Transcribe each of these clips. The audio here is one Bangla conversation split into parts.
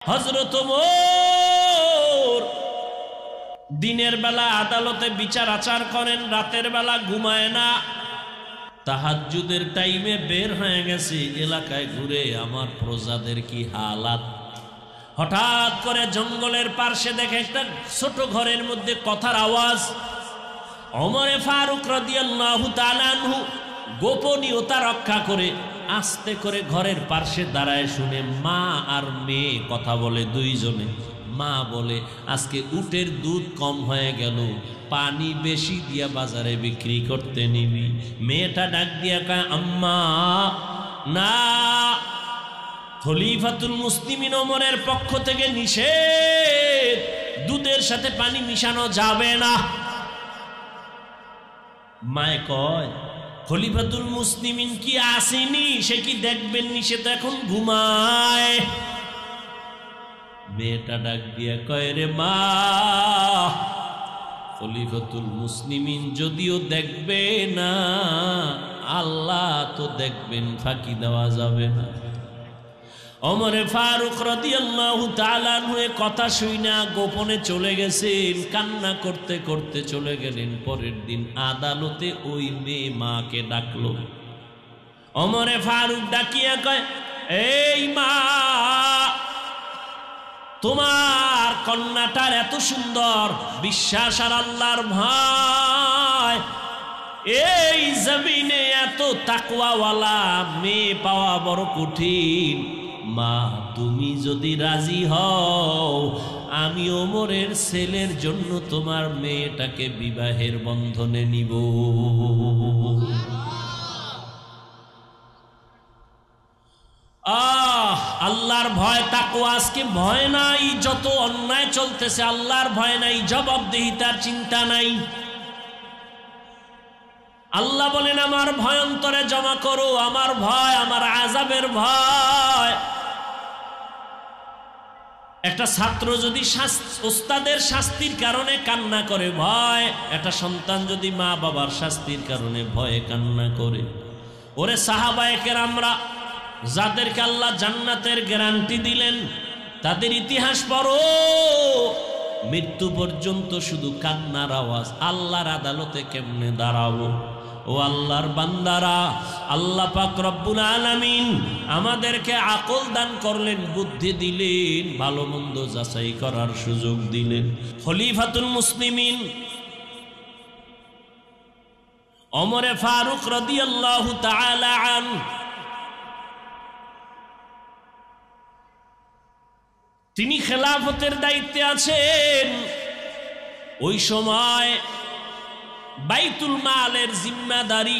হযরত ওমর দিনের বেলা আদালতে বিচার আচার করেন, রাতের বেলা ঘুমায় না। তাহাজ্জুদের টাইমে বের হয়ে গেছে এলাকায় ঘুরে আমার প্রজাদের কি হালাত। হঠাৎ করে জঙ্গলের পার্শ্বে দেখে একটা ছোট ঘরের মধ্যে কথার আওয়াজ। ওমরে ফারুক রাদিয়াল্লাহু তাআলা আনহু গোপনীয়তা রক্ষা করে আস্তে করে ঘরের পার্শ্বে দাঁড়ায় শুনে মা আর মেয়ে কথা বলে দুইজনে। মা বলে, আজকে উটের দুধ কম হয়ে গেল, পানি বেশি দিয়া বাজারে বিক্রি করতে নিবি। মেয়েটা ডাক দিয়া কয়, আম্মা না, খলিফাতুল মুসলিমিন ওমরের পক্ষ থেকে নিষেধ, দুধের সাথে পানি মিশানো যাবে না। মায়ে কয়, খলিফাতুল মুসলিমিন কি আসেনি, সে কি দেখবেন নি, সে তো এখন ঘুমায়। মেয়েটা ডাক দিয়া কয়, রে মা, খলিফাতুল মুসলিমিন যদিও দেখবে না, আল্লাহ তো দেখবেন, ফাঁকি দেওয়া যাবে না। ওমরে ফারুক রাদিয়াল্লাহু তাআলা আনহু কথা শুইনা গোপনে চলে গেছেন, কান্না করতে করতে চলে গেলেন। পরের দিন আদালতে ওই মেয়ে মাকে ডাকলো। ওমরে ফারুক ডাকিয়া কয়, এই মা, তোমার কন্যাটার এত সুন্দর বিশ্বাস আর আল্লাহর ভয়, এই জমিনে এত তাকওয়াওয়ালা মেয়ে পাওয়া বড় কঠিন। মা, তুমি যদি রাজি হও, আমি ওমরের ছেলের জন্য তোমার মেয়েটাকে বিবাহের বন্ধনে নিব। আল্লাহর ভয়, তাকওয়া আজকে ভয় নাই, যত অন্যায় চলতেছে আল্লাহর ভয় নাই, জবাবদিহিতার চিন্তা নাই। আল্লাহ বলেন, আমার ভয় অন্তরে জমা করো, আমার ভয়, আমার আযাবের ভয়। একটা ছাত্র যদি ওস্তাদের শাস্তির কারণে কান্না করে ভয়, একটা সন্তান যদি মা বাবার শাস্তির কারণে ভয়ে কান্না করে। ওরে সাহাবায়ে কেরামরা, যাদেরকে আল্লাহ জান্নাতের গ্যারান্টি দিলেন, তাদের ইতিহাস পড়ো, মৃত্যু পর্যন্ত শুধু কান্নার আওয়াজ। আল্লাহর আদালতে কেমনে দাঁড়াবো? ও আল্লাহর বান্দারা, আল্লাহ পাক রব্বুল আলামিন আমাদেরকে আকল দান করলেন, বুদ্ধি দিলেন, ভালো মন্দ যাচাই করার সুযোগ দিলেন। খলিফাতুল মুসলিমিন ওমরে ফারুক রাদিয়াল্লাহু তাআলা আনহু, তিনি খেলাফতের দায়িত্বে আছেন। ওই সময় বাইতুল মালের জিম্মাদারি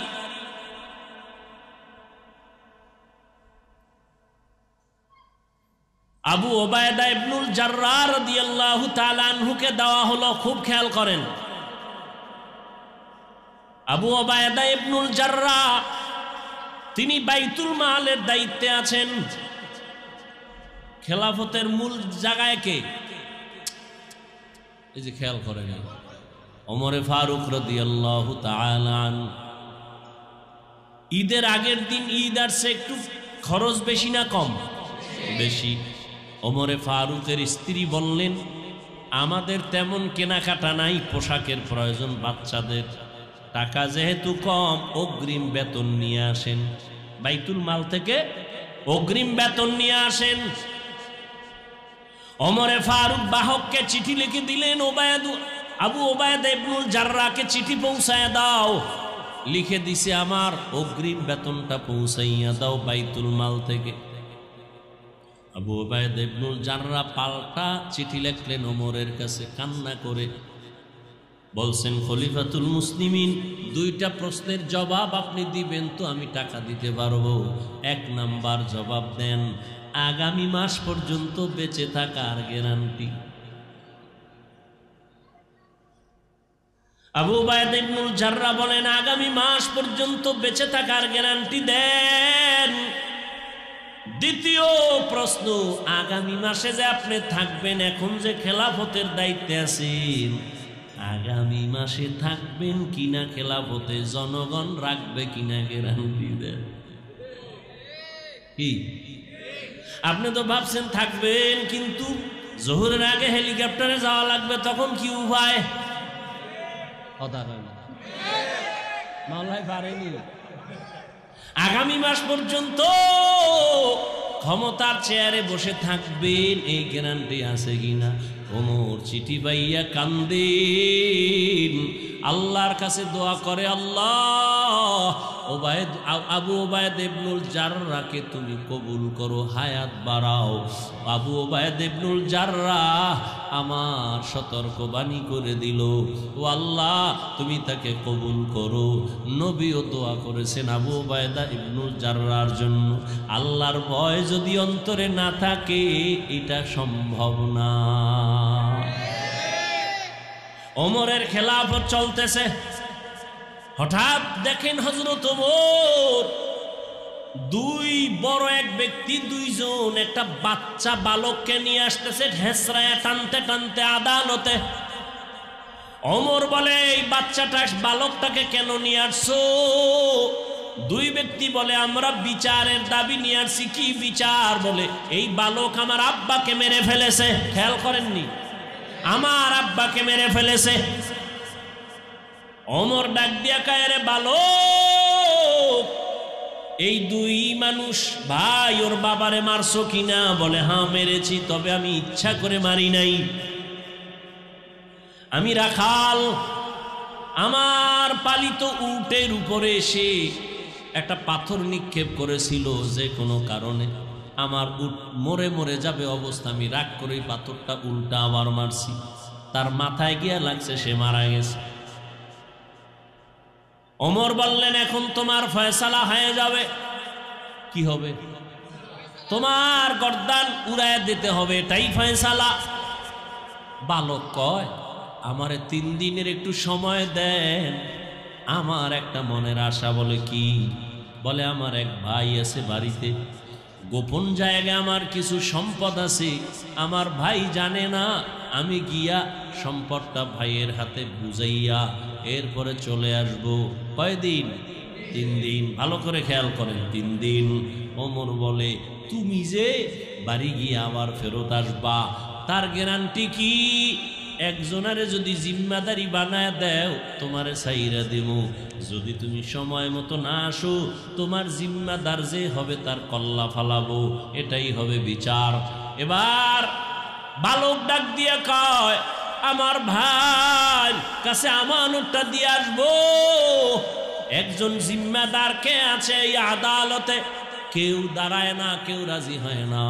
আবু ওবায়দা ইবনুল জাররাহ রাদিয়াল্লাহু তাআলা আনহুকে দেওয়া হলো। খুব খেয়াল করেন, আবু ওবায়দা ইবনুল জাররাহ তিনি বাইতুল মালের দায়িত্বে আছেন। খেলাফতের মূল জায়গায় কে? এই যে খেয়াল করেন, ওমরে ফারুক রাদিয়াল্লাহু তাআলা আনহু। ঈদের আগের দিন ঈদ আসছে, একটু খরচ বেশি না কম? বেশি। ওমরে ফারুকের স্ত্রী বললেন, আমাদের তেমন কেনাকাটা নাই, পোশাকের প্রয়োজন বাচ্চাদের, টাকা যেহেতু কম, অগ্রিম বেতন নিয়ে আসেন, বাইতুল মাল থেকে অগ্রিম বেতন নিয়ে আসেন। ওমরে ফারুক বাহককে চিঠি লিখে দিলেন, আবু ওবায়দা ইবনুল জাররাহকে চিঠি পৌঁছায় দাও। লিখে দিছে, আমার অগ্রিম বেতনটা পৌঁছাইয়া দাও বাইতুল মাল থেকে। আবু ওবায়দা ইবনুল জাররাহ পাল্টা চিঠি লিখলেন ওমরের কাছে, কান্না করে বলছেন, খলিফাতুল মুসলিমিন, দুইটা প্রশ্নের জবাব আপনি দিবেন তো আমি টাকা দিতে পারবো। এক নাম্বার জবাব দেন, আগামী মাস পর্যন্ত বেঁচে থাকার গ্যারান্টি। আবু ওবায়দা ইবনুল জাররাহ বলেন, আগামী মাস পর্যন্ত বেঁচে থাকার গ্যারান্টি দেন। দ্বিতীয় প্রশ্ন, আগামী মাসে যে আপনি থাকবেন, এখন যে খেলাফতের দায়িত্বে আছেন, আগামী মাসে থাকবেন কিনা খেলাফতে, জনগণ রাখবে কিনা গ্যারান্টি দেন। কি আপনি তো ভাবছেন থাকবেন, কিন্তু জোহরের আগে হেলিকপ্টারে যাওয়া লাগবে, তখন কি উপায়? কথা কয় না, মাওলাই পারেনি। আগামী মাস পর্যন্ত ক্ষমতার চেয়ারে বসে থাকবেন, এই গ্যারান্টি আছে কিনা? ওমর চিঠি পাইয়া কান্দেন, আল্লাহর কাছে দোয়া করে, আল্লাহ আবু ওবায়দ ইবনুল জাররাহকে তুমি কবুল করো, হায়াত বাড়াও। আবু ওবায়দ ইবনুল জাররাহ আমার সতর্কবাণী করে দিল, ও আল্লাহ তুমি তাকে কবুল করো। নবীও দোয়া করেছেন আবু ওবায়দা ইবনুল জাররাহর জন্য। আল্লাহর ভয় যদি অন্তরে না থাকে, এটা সম্ভব না। ওমরের খেলাফত চলতেছে, হঠাৎ দেখেন হযরত ওমর দুই বড় এক ব্যক্তি, দুইজন একটা বাচ্চা বালককে নিয়ে আসতেছে, ঢেসরায়া টানতে টানতে আদালতে। ওমর বলে, এই বাচ্চাটা বালকটাকে কেন নিয়ে আসছো? দুই ব্যক্তি বলে, আমরা বিচারের দাবি নিয়ে আসছি। কি বিচার? বলে, এই বালক আমার আব্বাকে মেরে ফেলেছে। খেয়াল করেননি, আমার আব্বাকে মেরে ফেলেছে। ওমর ডাক দিয়া কয়, রে বালক, এই দুই মানুষ ভাই, ওর বাবারে মারছো কিনা? বলে, হ্যাঁ মেরেছি, তবে আমি ইচ্ছা করে মারি নাই। আমি রাখাল, আমার পালিত উটের উপরে এসে একটা পাথর নিক্ষেপ করেছিল, যে কোনো কারণে আমার উট মরে মরে যাবে অবস্থা, আমি রাগ করে পাথরটা উল্টা আবার মারছি, তার মাথায় গিয়া লাগছে, সে মারা গেছে। ওমর বললেন, এখন তোমার ফয়সালা হয়ে যাবে। কি হবে? তোমার গর্দান উড়ায় দিতে হবে, এটাই ফয়সালা। বালক কয়, আমারে 3 দিনের একটু সময় দেন, আমার একটা মনের আশা। বলে, কি? বলে, আমার এক ভাই আছে বাড়িতে, গোপন জায়গায় আমার কিছু সম্পদ আছে, আমার ভাই জানে না। আমি গিয়া সম্পদটা ভাইয়ের হাতে বুঝাইয়া এরপরে চলে আসব। কয়দিন? 3 দিন। ভালো করে খেয়াল করেন, 3 দিন। ওমর বলে, তুমি যে বাড়ি গিয়ে আবার ফেরত আসবা, তার গ্যারান্টি কি? একজনারে যদি জিম্মাদারি বানায় দেও, তোমারে ছাইরা দেব। যদি তুমি সময় মতো না আসো, তোমার জিম্মাদার যে হবে তার কল্লা ফালাবো, এটাই হবে বিচার। এবার বালক ডাক দিয়া কয়, আমার ভাই কাছে আমানতটা দিয়ে আসবো। একজন জিম্মাদার কে আছে এই আদালতে? কেউ দাঁড়ায় না, কেউ রাজি হয় না।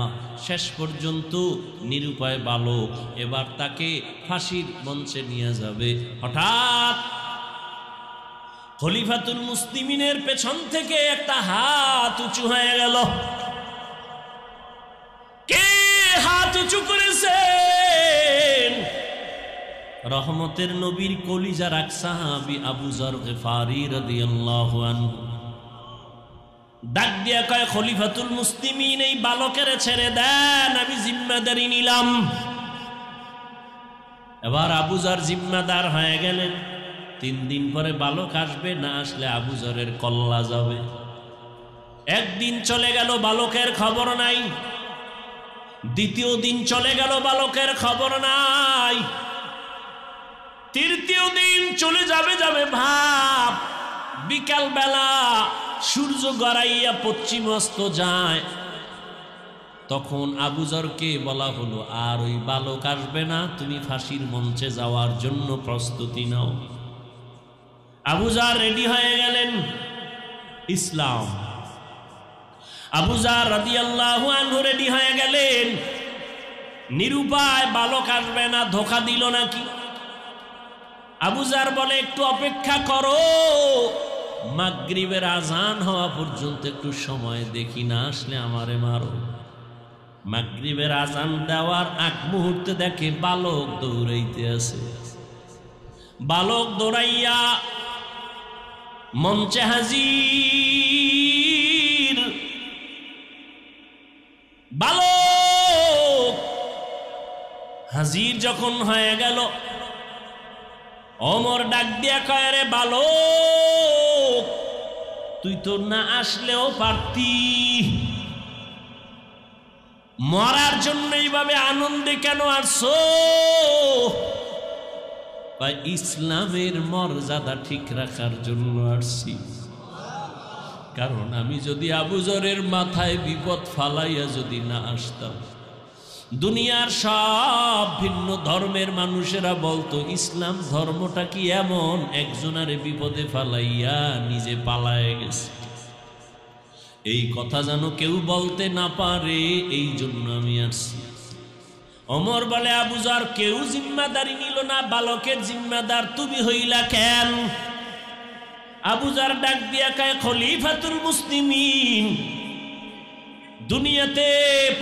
শেষ পর্যন্ত নিরুপায় বালক, এবার তাকে ফাঁসির মঞ্চে নিয়ে যাবে। হঠাৎ খলিফাতুল মুসলিমিনের পেছন থেকে একটা হাত উঁচু হয়ে গেল। কে হাত উঁচু করেছেন? রহমতের নবীর কলিজার এক সাহাবী আবু যর গিফারি রাদিয়াল্লাহু আনহু। ডাক দিয়া কয়, খলিফাতুল মুসলিমিন, এই বালকের ছেড়ে দেন, আমি জিম্মাদারি নিলাম। এবার আবু যর জিম্মাদার হয়ে গেলেন। 3 দিন পরে বালক আসবে, না আসলে আবু যরের কল্লা যাবে। একদিন চলে গেল, বালকের খবর নাই। দ্বিতীয় দিন চলে গেল, বালকের খবর নাই। তৃতীয় দিন চলে যাবে ভাব, বিকাল বেলা সূর্য গড়াইয়া পশ্চিম অস্ত যায়। তখন আবু যরকে বলা হলো, আর ওই বালক আসবে না, তুমি ফাঁসির মঞ্চে যাওয়ার জন্য প্রস্তুতি নাও। আবু যর রেডি হয়ে গেলেন। ইসলাম। আবু যর রাদিয়াল্লাহু আনহু রেডি হয়ে গেলেন। নিরুপায়, বালক আসবে না, ধোঁকা দিল নাকি? আবু যর বলে, একটু অপেক্ষা করো, মাগরিবের আজান হওয়া পর্যন্ত একটু সময় দেখি, না আসলে আমারে মারো। মাগরিবের আজান দেওয়ার আগ মুহূর্তে দেখে বালক দৌড়াইতে আছে। বালক দৌড়াইয়া মঞ্চে হাজির। বালক হাজির যখন হয়ে গেল, ওমর ডাক দিয়া কয়, রে বালক, তুই তো না আসলেও পারতি। মরার জন্য এইভাবে আনন্দে কেন আসছো? ইসলামের মর্যাদা ঠিক রাখার জন্য আসছি। কারণ আমি যদি আবু যরের মাথায় বিপদ ফালাইয়া যদি না আসতাম, দুনিয়ার সব ভিন্ন ধর্মের মানুষেরা বলতো ইসলাম ধর্মটা কি এমন, একজনারে বিপদে ফালাইয়া নিজে পালায় গেছে। এই কথা যেন কেউ বলতে না পারে, এই জন্য আমি আসছি। ওমর বলে, আবু যর কেউ জিম্মাদারি নিল না, বালকের জিম্মাদার তুমি হইলা কেন? আবু যর ডাক দিয়া কয়, খলিফাতুল মুসলিমিন, দুনিয়াতে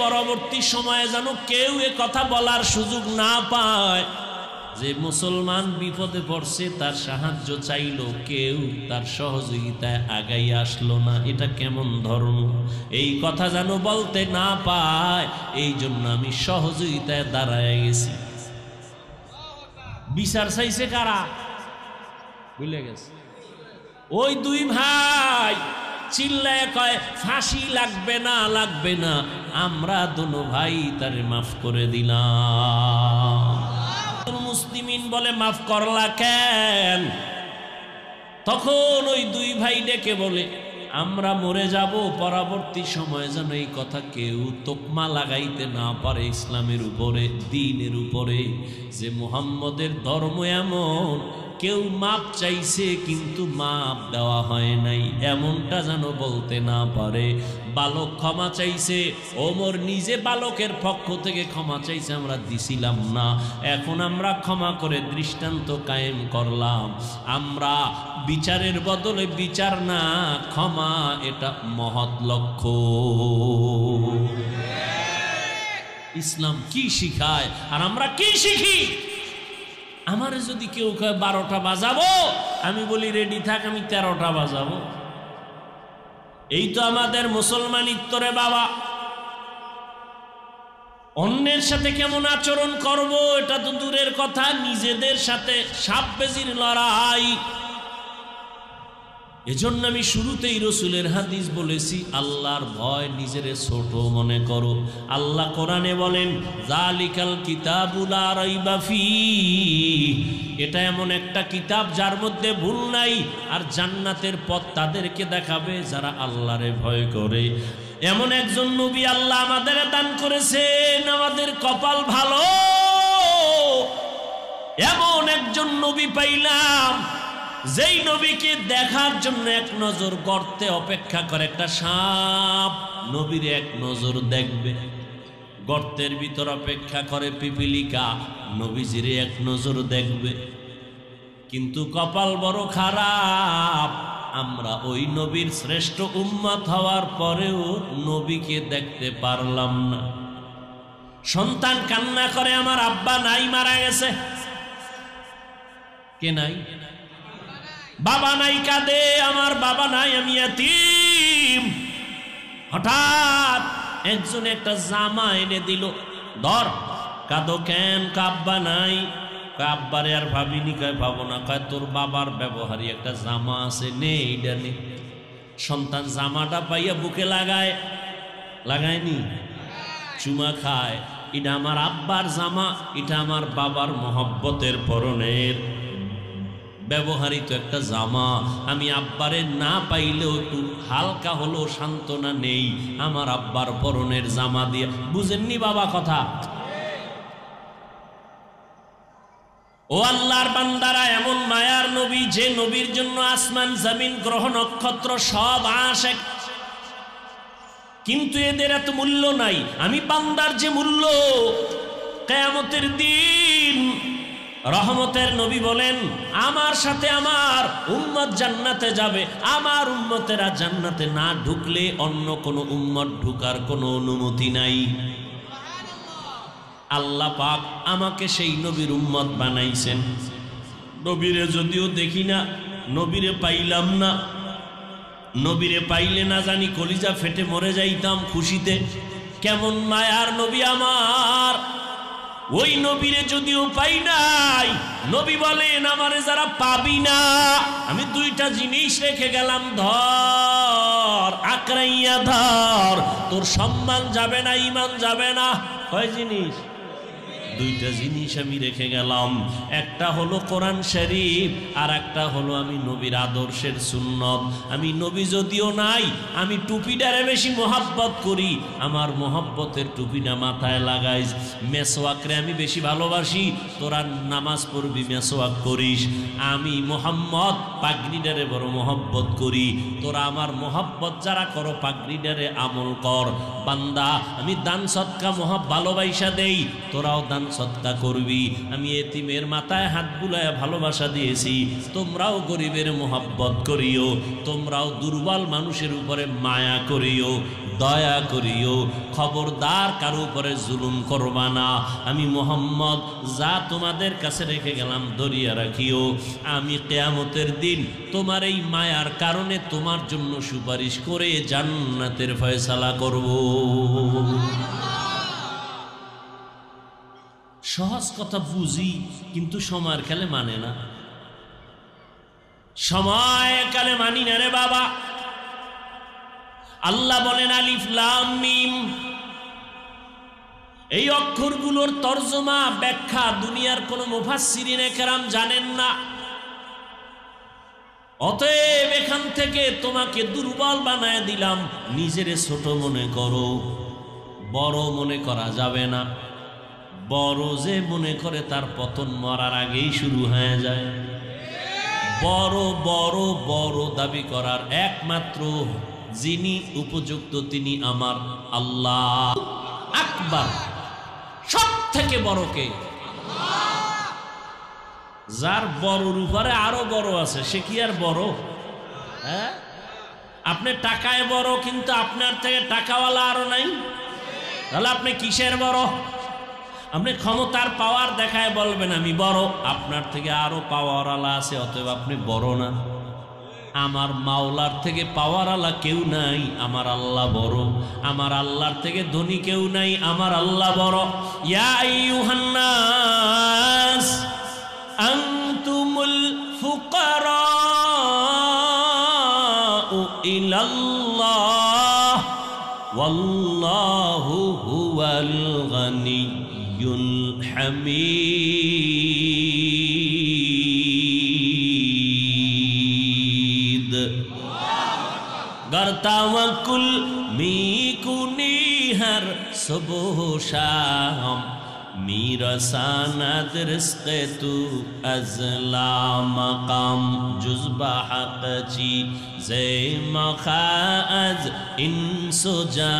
পরবর্তী সময়ে যেন কেউ এ কথা বলার সুযোগ না পায় যে মুসলমান বিপদে পড়ছে, তার সাহায্য চাইল, কেউ তার সহযোগিতায় আগাই আসলো না। এটা কেমন ধর্ম? এই কথা যেন বলতে না পায়, এই জন্য আমি সহযোগিতায় দাঁড়ায় গেছি। বিচার চাইছে কারা? ভুলে গেছে। ওই দুই ভাই চিল্লায় কয়, ফাঁসি লাগবে না, লাগবে না, আমরা দোনো ভাই তারে মাফ করে দিলাম। মুসলিমিন বলে, মাফ করলা কেন? তখন ওই দুই ভাই ডেকে বলে, আমরা মরে যাব, পরবর্তী সময়ে যেন এই কথা কেউ তোকমা লাগাইতে না পারে ইসলামের উপরে, দ্বীনের উপরে, যে মুহাম্মদের ধর্ম এমন, কেউ মাপ চাইছে কিন্তু মাপ দেওয়া হয় নাই, এমনটা যেন বলতে না পারে। বালক ক্ষমা চাইছে, ওমর নিজে বালকের পক্ষ থেকে ক্ষমা চাইছে, আমরা দিছিলাম না, এখন আমরা ক্ষমা করে দৃষ্টান্ত কায়েম করলাম। আমরা বিচারের বদলে বিচার না, ক্ষমা, এটা মহৎ লক্ষ্য। ইসলাম কি শিখায় আর আমরা কি শিখি? আমার যদি কেউ কয় 12টা বাজাবো, আমি বলি রেডি থাক, আমি 13টা বাজাবো। এই তো আমাদের মুসলমানিত্ব রে বাবা। অন্যের সাথে কেমন আচরণ করব এটা তো দূরের কথা, নিজেদের সাথে সাপ বেজির লড়াই। এজন্য আমি শুরুতেই রসুলের হাদিস বলেছি, আল্লাহর ভয়, নিজের ছোট মনে করো। আল্লাহ কোরআনে বলেন, যালিকাল কিতাবু লা রাইবা ফীহি, এটা এমন একটা কিতাব যার মধ্যে ভুল নাই, আর জান্নাতের পথ তাদেরকে দেখাবে যারা আল্লাহরে ভয় করে। এমন একজন নবী আল্লাহ আমাদের দান করেছেন, আমাদের কপাল ভালো, এমন একজন নবী পাইলাম যেই নবীকে দেখার জন্য এক নজর গর্তে অপেক্ষা করে একটা সাপ, নবীর এক নজর দেখবে। গর্তের ভিতর অপেক্ষা করে পিপিলিকা, নবীজিরে এক নজর দেখবে। কিন্তু কপাল বড় খারাপ, আমরা ওই নবীর শ্রেষ্ঠ উম্মত হওয়ার পরেও নবীকে দেখতে পারলাম না। সন্তান কান্না করে, আমার আব্বা নাই, মারা গেছে। কে নাই? বাবা নাই, কাঁদে, আমার বাবা নাই, আমি ইয়াতীম। হঠাৎ একজন একটা জামা এনে দিল, ধর। কাঁদো কেন? আব্বা নাই। আব্বারে আর ভাবিনি। কয় ভাবো না। কয় তোর বাবার ব্যবহারী একটা জামা আছে, নে এইটা নে। সন্তান জামাটা পাইয়া বুকে লাগায়, লাগায়নি, চুমা খায়। এটা আমার আব্বার জামা, এটা আমার বাবার মহব্বতের পরনের ব্যবহারিত একটা জামা। আমি আব্বারে না পাইলেও একটু হালকা হলো সান্ত্বনা নেই আমার আব্বার পরনের জামা দিয়ে। বুঝেননি বাবা কথা? ও আল্লাহর বান্দারা, এমন মায়ার নবী, যে নবীর জন্য আসমান জমিন গ্রহ নক্ষত্র সব আশেক, কিন্তু এদের এত মূল্য নাই। আমি বান্দার যে মূল্য, কিয়ামতের দিন রহমতের নবী বলেন, আমার সাথে আমার উম্মত জান্নাতে যাবে, আমার উম্মতেরা জান্নাতে না ঢুকলে অন্য কোনো উম্মত ঢুকার কোনো অনুমতি নাই। আল্লাহ পাক আমাকে সেই নবীর উম্মত বানাইছেন। নবীরে যদিও দেখি না, নবীরে পাইলাম না, নবীরে পাইলে না জানি কলিজা ফেটে মরে যাইতাম খুশিতে। কেমন মায়ার নবী আমার! ওই নবীরে যদিও পাই নাই, নবী বলেন আমারে যারা পাবি না, আমি দুইটা জিনিস রেখে গেলাম, ধর। ধর, আঁকড়াইয়া ধর, তোর সম্মান যাবে না, ঈমান যাবে না। কয় জিনিস? দুইটা জিনিস আমি রেখে গেলাম, একটা হলো কোরআন শরীফ, আর একটা হলো আমি নবীর আদর্শের সুন্নত। আমি নবী যদিও নাই, আমি টুপিটারে বেশি মোহাব্বত করি, আমার মোহাব্বতের টুপিটা মাথায় লাগাইস। মেসওয়াকরে আমি বেশি ভালোবাসি, তোরা নামাজ পড়বি মেসওয়াক করিস। আমি মোহাম্মদ পাগড়িটারে বড় মোহাব্বত করি, তোরা আমার মোহাব্বত যারা করো পাগড়িটারে আমল কর। বান্দা আমি দান সদকা ভালোবাসা দেই, তোরাও দান সদকা করবি। আমি এতিমের মাথায় হাত বুলায় ভালোবাসা দিয়েছি, তোমরাও গরিবের মোহাব্বত করিও, তোমরাও দুর্বল মানুষের উপরে মায়া করিও, দয়া করিও। খবরদার কারো উপরে জুলুম করবা না। আমি মোহাম্মদ যা তোমাদের কাছে রেখে গেলাম ধরিয়া রাখিও। আমি কিয়ামতের দিন তোমার এই মায়ার কারণে তোমার জন্য সুপারিশ করে জান্নাতের ফয়সালা করব। সহজ কথা বুঝি, কিন্তু সময়ের কালে মানে না, সময় কালে মানি না রে বাবা। আল্লাহ বলেন আলিফ লাম মিম, এই অক্ষরগুলোর তর্জমা ব্যাখ্যা দুনিয়ার কোন মুফাসসিরিনে কেরাম জানেন না। অতএব এখান থেকে তোমাকে দুর্বল বানায় দিলাম, নিজেরে ছোট মনে করো, বড় মনে করা যাবে না। বড় যে মনে করে তার পতন মরার আগেই শুরু হয়ে যায়। বড় বড় বড় দাবি করার একমাত্র যিনি উপযুক্ত তিনি আমার আল্লাহ আকবার। সব থেকে বড় কে? যার বড়র উপরে আরো বড় আছে সে কি আর বড়? হ্যাঁ, আপনি টাকায় বড়, কিন্তু আপনার থেকে টাকাওয়ালা আরো নাই, তাহলে আপনি কিসের বড়? আপনি ক্ষমতার পাওয়ার দেখায় বলবেন আমি বড়, আপনার থেকে আরো পাওয়ারওয়ালা আছে, অতএব আপনি বড় না। আমার মাওলার থেকে পাওয়ারওয়ালা কেউ নাই, আমার আল্লাহ বড়। আমার আল্লাহর থেকে ধনী কেউ নাই, আমার আল্লাহ বড়। ইয়া আইয়ুহান নাস আনতুমুল ফুকারাউ ইলাল্লাহ ওয়াল্লাহু হুয়াল গনিয়্যুল হামিদ। गर तवक्कुल मीकुनी हर सुबह शाम मीरा सानद रिज़्क़ तू अज़ला मकाम जुज़्बा हक़ ची ज़े मखाज़ इंसुजा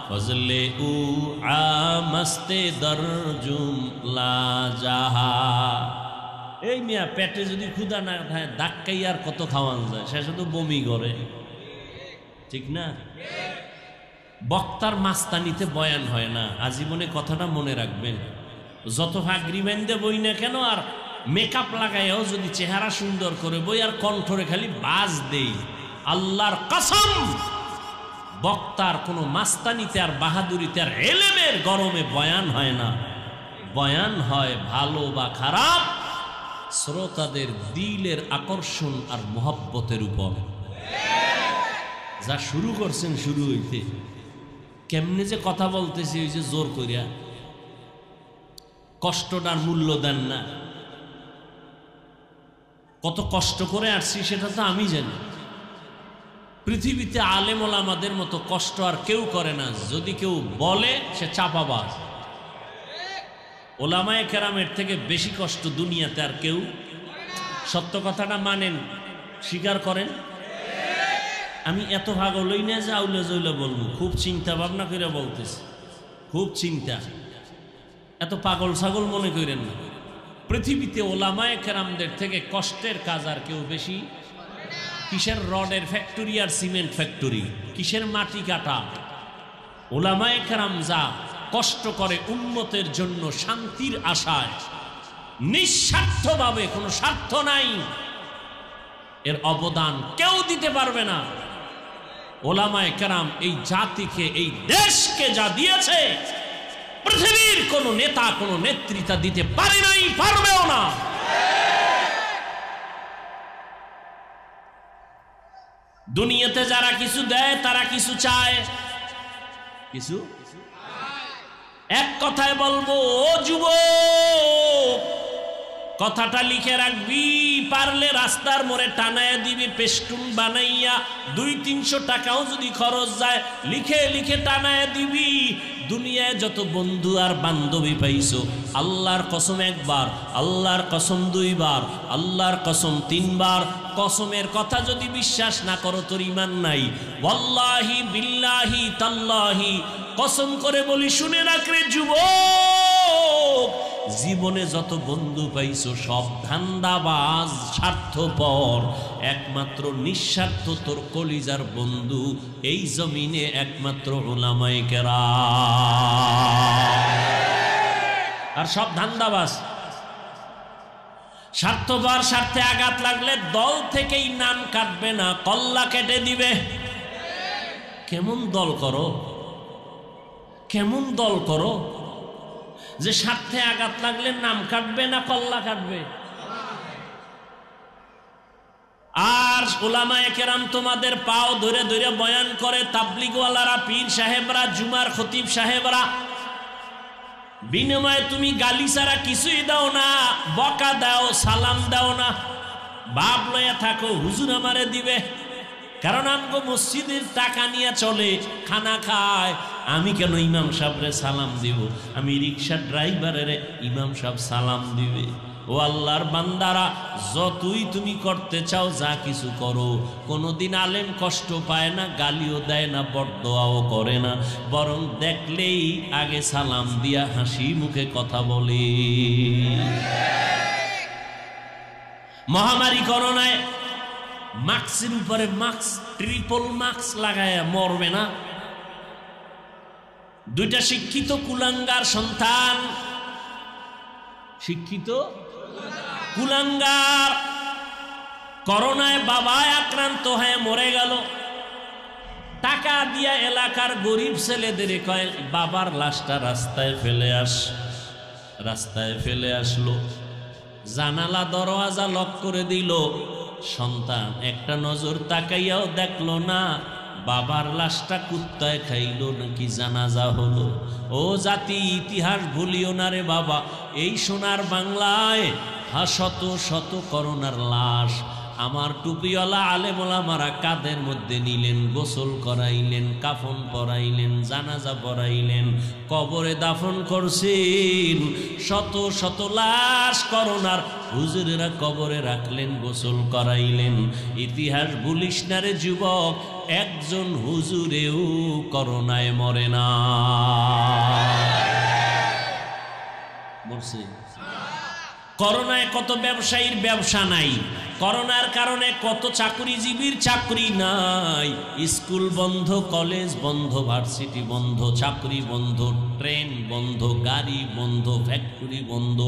फज़ले उ आमस्ते दरजुम ला जहा। এই মিয়া পেটে যদি ক্ষুধা না খায় ধাক্কাই আর কত খাওয়ান যায়, সে শুধু বমি করে, ঠিক না? বক্তার মাস্তানিতে বয়ান হয় না, আজীবনে কথাটা মনে রাখবেন। যত ফাগরি বান্ধে বই না কেন আর মেকআপ লাগাইও যদি চেহারা সুন্দর করে বই আর কণ্ঠরে খালি বাজ দেই, আল্লাহর কসম বক্তার কোনো মাস্তানিতে আর বাহাদুরিতে আর এলেমের গরমে বয়ান হয় না। বয়ান হয় ভালো বা খারাপ শ্রোতাদের দিলের আকর্ষণ আর মোহাব্বতের উপর। যা শুরু করছেন শুরু হইতে কেমনে যে কথা বলতেছি, ওই যে জোর করিয়া, কষ্টটার মূল্য দেন না। কত কষ্ট করে আসছি সেটা তো আমি জানি। পৃথিবীতে আলেম ওলামাদের মতো কষ্ট আর কেউ করে না। যদি কেউ বলে সে চাপাবাজ। ওলামায়ে কেরামের থেকে বেশি কষ্ট দুনিয়াতে আর কেউ। সত্য কথাটা মানেন, স্বীকার করেন। আমি এত ভাগ লই না যে আউলে জৌলে বলবো, খুব চিন্তা ভাবনা করে বলতেছি, খুব চিন্তা। এত পাগল ছাগল মনে করেন না। পৃথিবীতে ওলামায়ে কেরামদের থেকে কষ্টের কাজ আর কেউ বেশি। কিসের রডের ফ্যাক্টরি আর সিমেন্ট ফ্যাক্টরি, কিসের মাটি কাটা। ওলামায়ে কেরাম যা কষ্ট করে উম্মতের জন্য শান্তির আশায়, নিঃস্বার্থভাবে, কোনো স্বার্থ নাই, এর অবদান কেউ দিতে পারবে না। ওলামায়ে কেরাম এই জাতিকে, এই দেশকে যা দিয়েছে পৃথিবীর কোন নেতা, কোন নেতৃত্ব দিতে পারে নাই, পারবেও না। দুনিয়াতে যারা কিছু দেয় তারা কিছু চায়, কিছু এক কথায় বলবো ও যুবক, কথাটা লিখে রাখবি, পারলে রাস্তার মোড়ে টানায় দিবি পেস্টুন বানাইয়া, 200-300 টাকাও যদি খরচ যায় লিখে লিখে টানায় দিবি। দুনিয়ায় যত বন্ধু আর বান্ধবী পাইছো, আল্লাহর কসম একবার, আল্লাহর কসম 2 বার, আল্লাহর কসম 3 বার, কসমের কথা যদি বিশ্বাস না করো তোর ঈমান নাই। ওয়াল্লাহি বিল্লাহি তাল্লাহি কসম করে বলি, শুনে রাখ রে যুবক, জীবনে যত বন্ধু পাইছো সব ধান্দাবাজ, স্বার্থপর। একমাত্র নিঃস্বার্থ তোর কলিজার বন্ধু এই জমিনে একমাত্র উলামায়ে কেরাম। আর সব ধান্দাবাজ, স্বার্থপর। স্বার্থে আঘাত লাগলে দল থেকেই নাম কাটবে না, কল্লা কেটে দিবে। কেমন দল করো, কেমন দল করো যে স্বার্থে আঘাত লাগলে নাম কাটবে না, কল্লা কাটবে। আর উলামায়ে কেরাম তোমাদের পাও ধরে ধরে বয়ান করে, তাবলিগওয়ালারা, পীর সাহেবরা, জুমার খতিব সাহেবরা, বিনিময়ে তুমি গালি ছাড়া কিছুই দাও না, বকা দাও, সালাম দাও না, বাপ লইয়া থাকো হুজুর আমারে দিবে। কারণ আমগো মসজিদের টাকা নিয়ে চলে, খানা খায়। আমি কেন ইমাম সাহেবরে সালাম দিব? আমি রিক্সা ড্রাইভারের ইমাম সাহেব সালাম দিবে। ও আল্লাহর বান্দারা, যতই তুমি করতে চাও যা কিছু করো, কোনোদিন আলেম কষ্ট পায় না, গালিও দেয় না, বরদোয়াও করে না, বরং দেখলেই আগে সালাম দিয়া হাসি মুখে কথা বলে। মহামারী করোনায় মাস্কের উপরে মাস্ক, ট্রিপল মাস্ক লাগায় মরবে না। 2টা শিক্ষিত কুলাঙ্গার সন্তান, শিক্ষিত কুলাঙ্গার, করোনায় বাবায় আক্রান্ত হয়ে মরে গেল। টাকা দিয়া এলাকার গরিব ছেলেদের কয় বাবার লাশটা রাস্তায় ফেলে আস। রাস্তায় ফেলে আসলো, জানালা দরওয়াজা লক করে দিল। সন্তান একটা নজর তাকাইয়াও দেখলো না বাবার লাশটা কুত্তায় খাইলো নাকি জানাজা হলো। ও জাতি, ইতিহাস ভুলিও না রে বাবা। এই সোনার বাংলায় শত শত করোনার লাশ আমার টুপিওয়ালা আলেম ওলামারা কাঁধের মধ্যে নিলেন, গোসল করাইলেন, কাফন পরাইলেন, জানাজা পরাইলেন, কবরে দাফন করছেন। শত শত লাশ করোনার হুজুরেরা কবরে রাখলেন, গোসল করাইলেন। ইতিহাস ভুলিস না রে যুবক, একজন হুজুরেও করোনায় মরে না, মরছে। করোনায় কত ব্যবসায়ীর ব্যবসা নাই, করোনার কারণে কত চাকরিজীবীর চাকরি নাই। স্কুল বন্ধ, কলেজ বন্ধ, ভার্সিটি বন্ধ, চাকরি বন্ধ, ট্রেন বন্ধ, গাড়ি বন্ধ, ফ্যাক্টরি বন্ধ,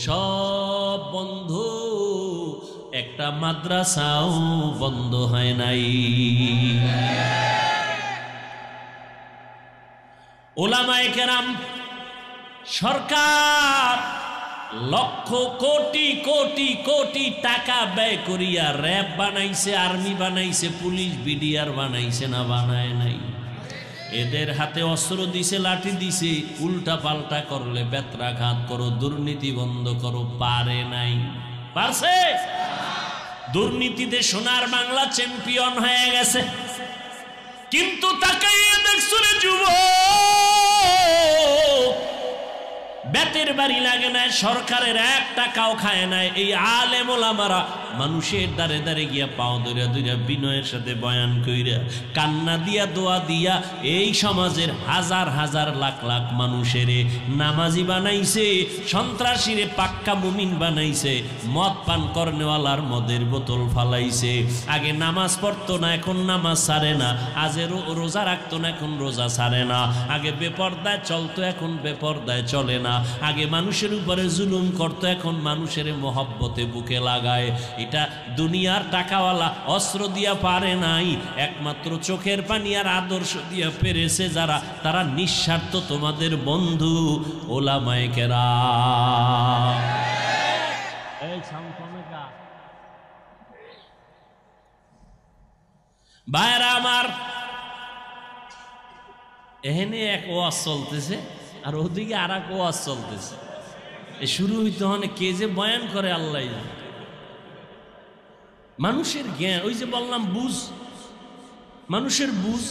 সব বন্ধ। একটা মাদ্রাসাও বন্ধ হয় নাই। উলামায়ে কেরাম, সরকার লক্ষ কোটি কোটি কোটি টাকা ব্যয় করিয়া র্যাব বানাইছে, আর্মি বানাইছে, পুলিশ বিডিআর বানাইছে, না বানায় নাই? এদের হাতে অস্ত্র দিছে, লাঠি দিছে, উল্টা পাল্টা করলে বেত্রাঘাত করো, দুর্নীতি বন্ধ করো, পারে নাই? পারছে? দুর্নীতিতে সোনার বাংলা চ্যাম্পিয়ন হয়ে গেছে। কিন্তু তাকাইয়া দেখছো রে যুবক, বেতের বাড়ি লাগে নাই, সরকারের 1 টাকাও খায় নাই। এই আলেম ওলামারা মানুষের দ্বারে দ্বারে গিয়া পাও ধরিয়া ধরিয়া বিনয়ের সাথে বয়ান কইরা, কান্না দিয়া, দোয়া দিয়া এই সমাজের হাজার হাজার লাখ লাখ মানুষের নামাজি বানাইছে, সন্ত্রাসীরে পাক্কা মুমিন বানাইছে, মদ পান করনেওয়ালার মদের বোতল ফালাইছে। আগে নামাজ পড়তো না, এখন নামাজ ছাড়ে না। আগে রোজা রাখতো না, এখন রোজা ছাড়ে না। আগে বেপরদায় চলতো, এখন বেপরদায় চলে না। আগে মানুষের উপরে জুলুম করতো, এখন মানুষের মহব্বতে বুকে লাগায়। এটা দুনিয়ার টাকাওয়ালা অস্ত্র দিয়া পারে নাই, একমাত্র চোখের পানি আর আদর্শ দিয়া পেরেছে যারা, তারা নিঃস্বার্থ তোমাদের বন্ধু ওলামায়ে কেরাম। ভাইরা আমার, এখানে এক ওয়াজ চলতেছে আর ওদিকে আর এক ওয়াজ চলতেছে। শুরু হইতে হনে কে যে বয়ান করে আল্লাহ জানে। মানুষের জ্ঞান, ওই যে বললাম বুঝ, মানুষের বুঝ।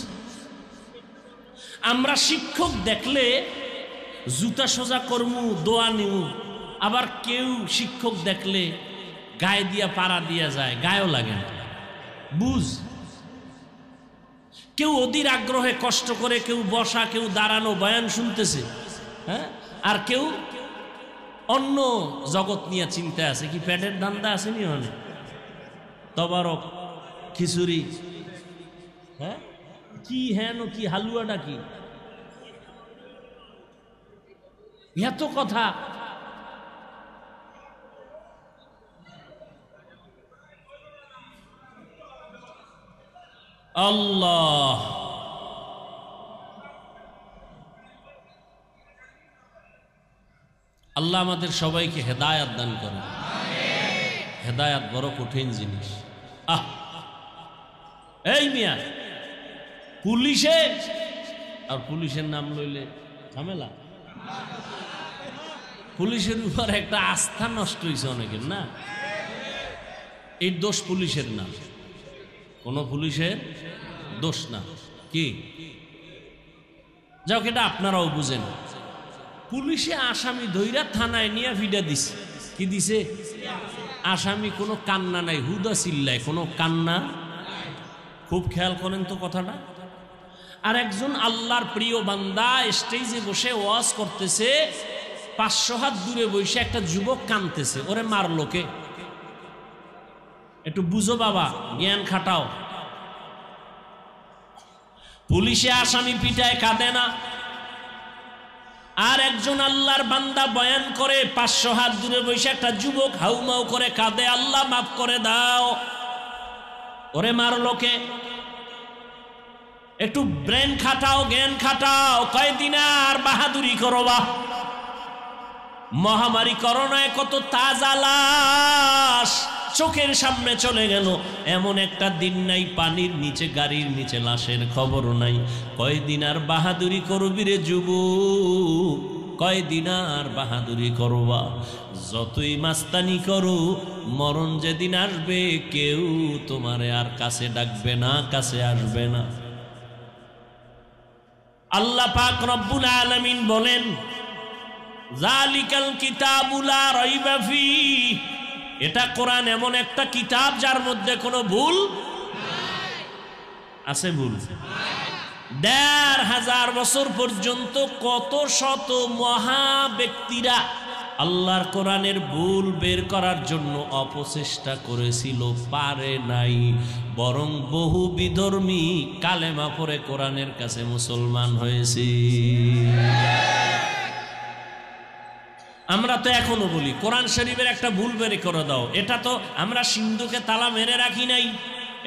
আমরা শিক্ষক দেখলে জুতা সোজা করমু, দোয়া নিউ, আবার কেউ শিক্ষক দেখলে গায়ে দিয়া পাড়া দিয়া যায়, গায়েও লাগে না। বুঝ। কেউ অধীর আগ্রহে কষ্ট করে, কেউ বসা, কেউ দাঁড়ানো বয়ান শুনতেছে, হ্যাঁ, আর কেউ অন্য জগৎ নিয়ে চিন্তা আছে। কি পেটের ধান্দা আছে নি অনেক, তবারক, খিচুড়ি, হ্যাঁ, কি হেন কি হালুয়াটা কি, এত কথা। আল্লাহ আল্লাহ আমাদের সবাইকে হেদায়াত দান করেন। হেদায়াত বড় কঠিন জিনিস। এই মিয়া, পুলিশে আর পুলিশের নাম লইলে ঝামেলা। পুলিশের উপর একটা আস্থা নষ্ট হয়েছে অনেকের, না? এই দোষ পুলিশের না, কোন পুলিশের দোষ না। কি যাও, এটা আপনারাও বুঝেন। পুলিশে আসামি ধইরা থানায় নিয়ে ফিডা দিছে। কি দিছে? আসামি কোনো কান্না নাই, হুদা চিল্লায়, কোনো কান্না। খুব খেয়াল করেন তো কথাটা। আর একজন আল্লাহর প্রিয় বান্দা স্টেজে বসে ওয়াজ করতেছে, 500 হাত দূরে বসে একটা যুবক কাঁদতেছে। ওরে মারলো কে? একটু বুঝো বাবা, জ্ঞান খাটাও। পুলিশে আসামি পিটায়, কাঁদে না। আর একজন আল্লাহর বান্দা বয়ান করে, 500 হাত দূরে বসে একটা যুবক হাউমাউ করে কাঁদে, আল্লাহ মাফ করে দাও। ওরে মারলো কে? একটু ব্রেন খাটাও, জ্ঞান খাটাও। কয়দিন আর বাহাদুরি করবা? মহামারী করোনায় কত তাজা লাশ চোখের সামনে চলে গেল। এমন একটা দিন নাই পানির নিচে, গাড়ির নিচে লাশের খবর নাই। কয়দিন আর বাহাদুরি করবি রে যুবক? কয়দিন আর বাহাদুরি করবা? যতই মাস্তানি করো, মরণ যেদিন আসবে কেউ তোমারে আর কাছে ডাকবে না, কাছে আসবে না। আল্লাহ পাক রব্বুল আলামিন বলেন, যালিকাল কিতাবু লা রাইবা ফীহি, এটা কোরআন এমন একটা কিতাব যার মধ্যে কোনো ভুল আছে? ভুল 1500 বছর পর্যন্ত কত শত মহা ব্যক্তিরা আল্লাহর কোরআনের ভুল বের করার জন্য অপচেষ্টা করেছিল, পারে নাই। বরং বহু বিধর্মী কালেমা পড়ে কোরআনের কাছে মুসলমান হয়েছে। আমরা তো এখনো বলি কোরআন শরীফের একটা ভুল বের করে দাও। এটা তো আমরা সিন্ধুকে তালা মেরে রাখি নাই,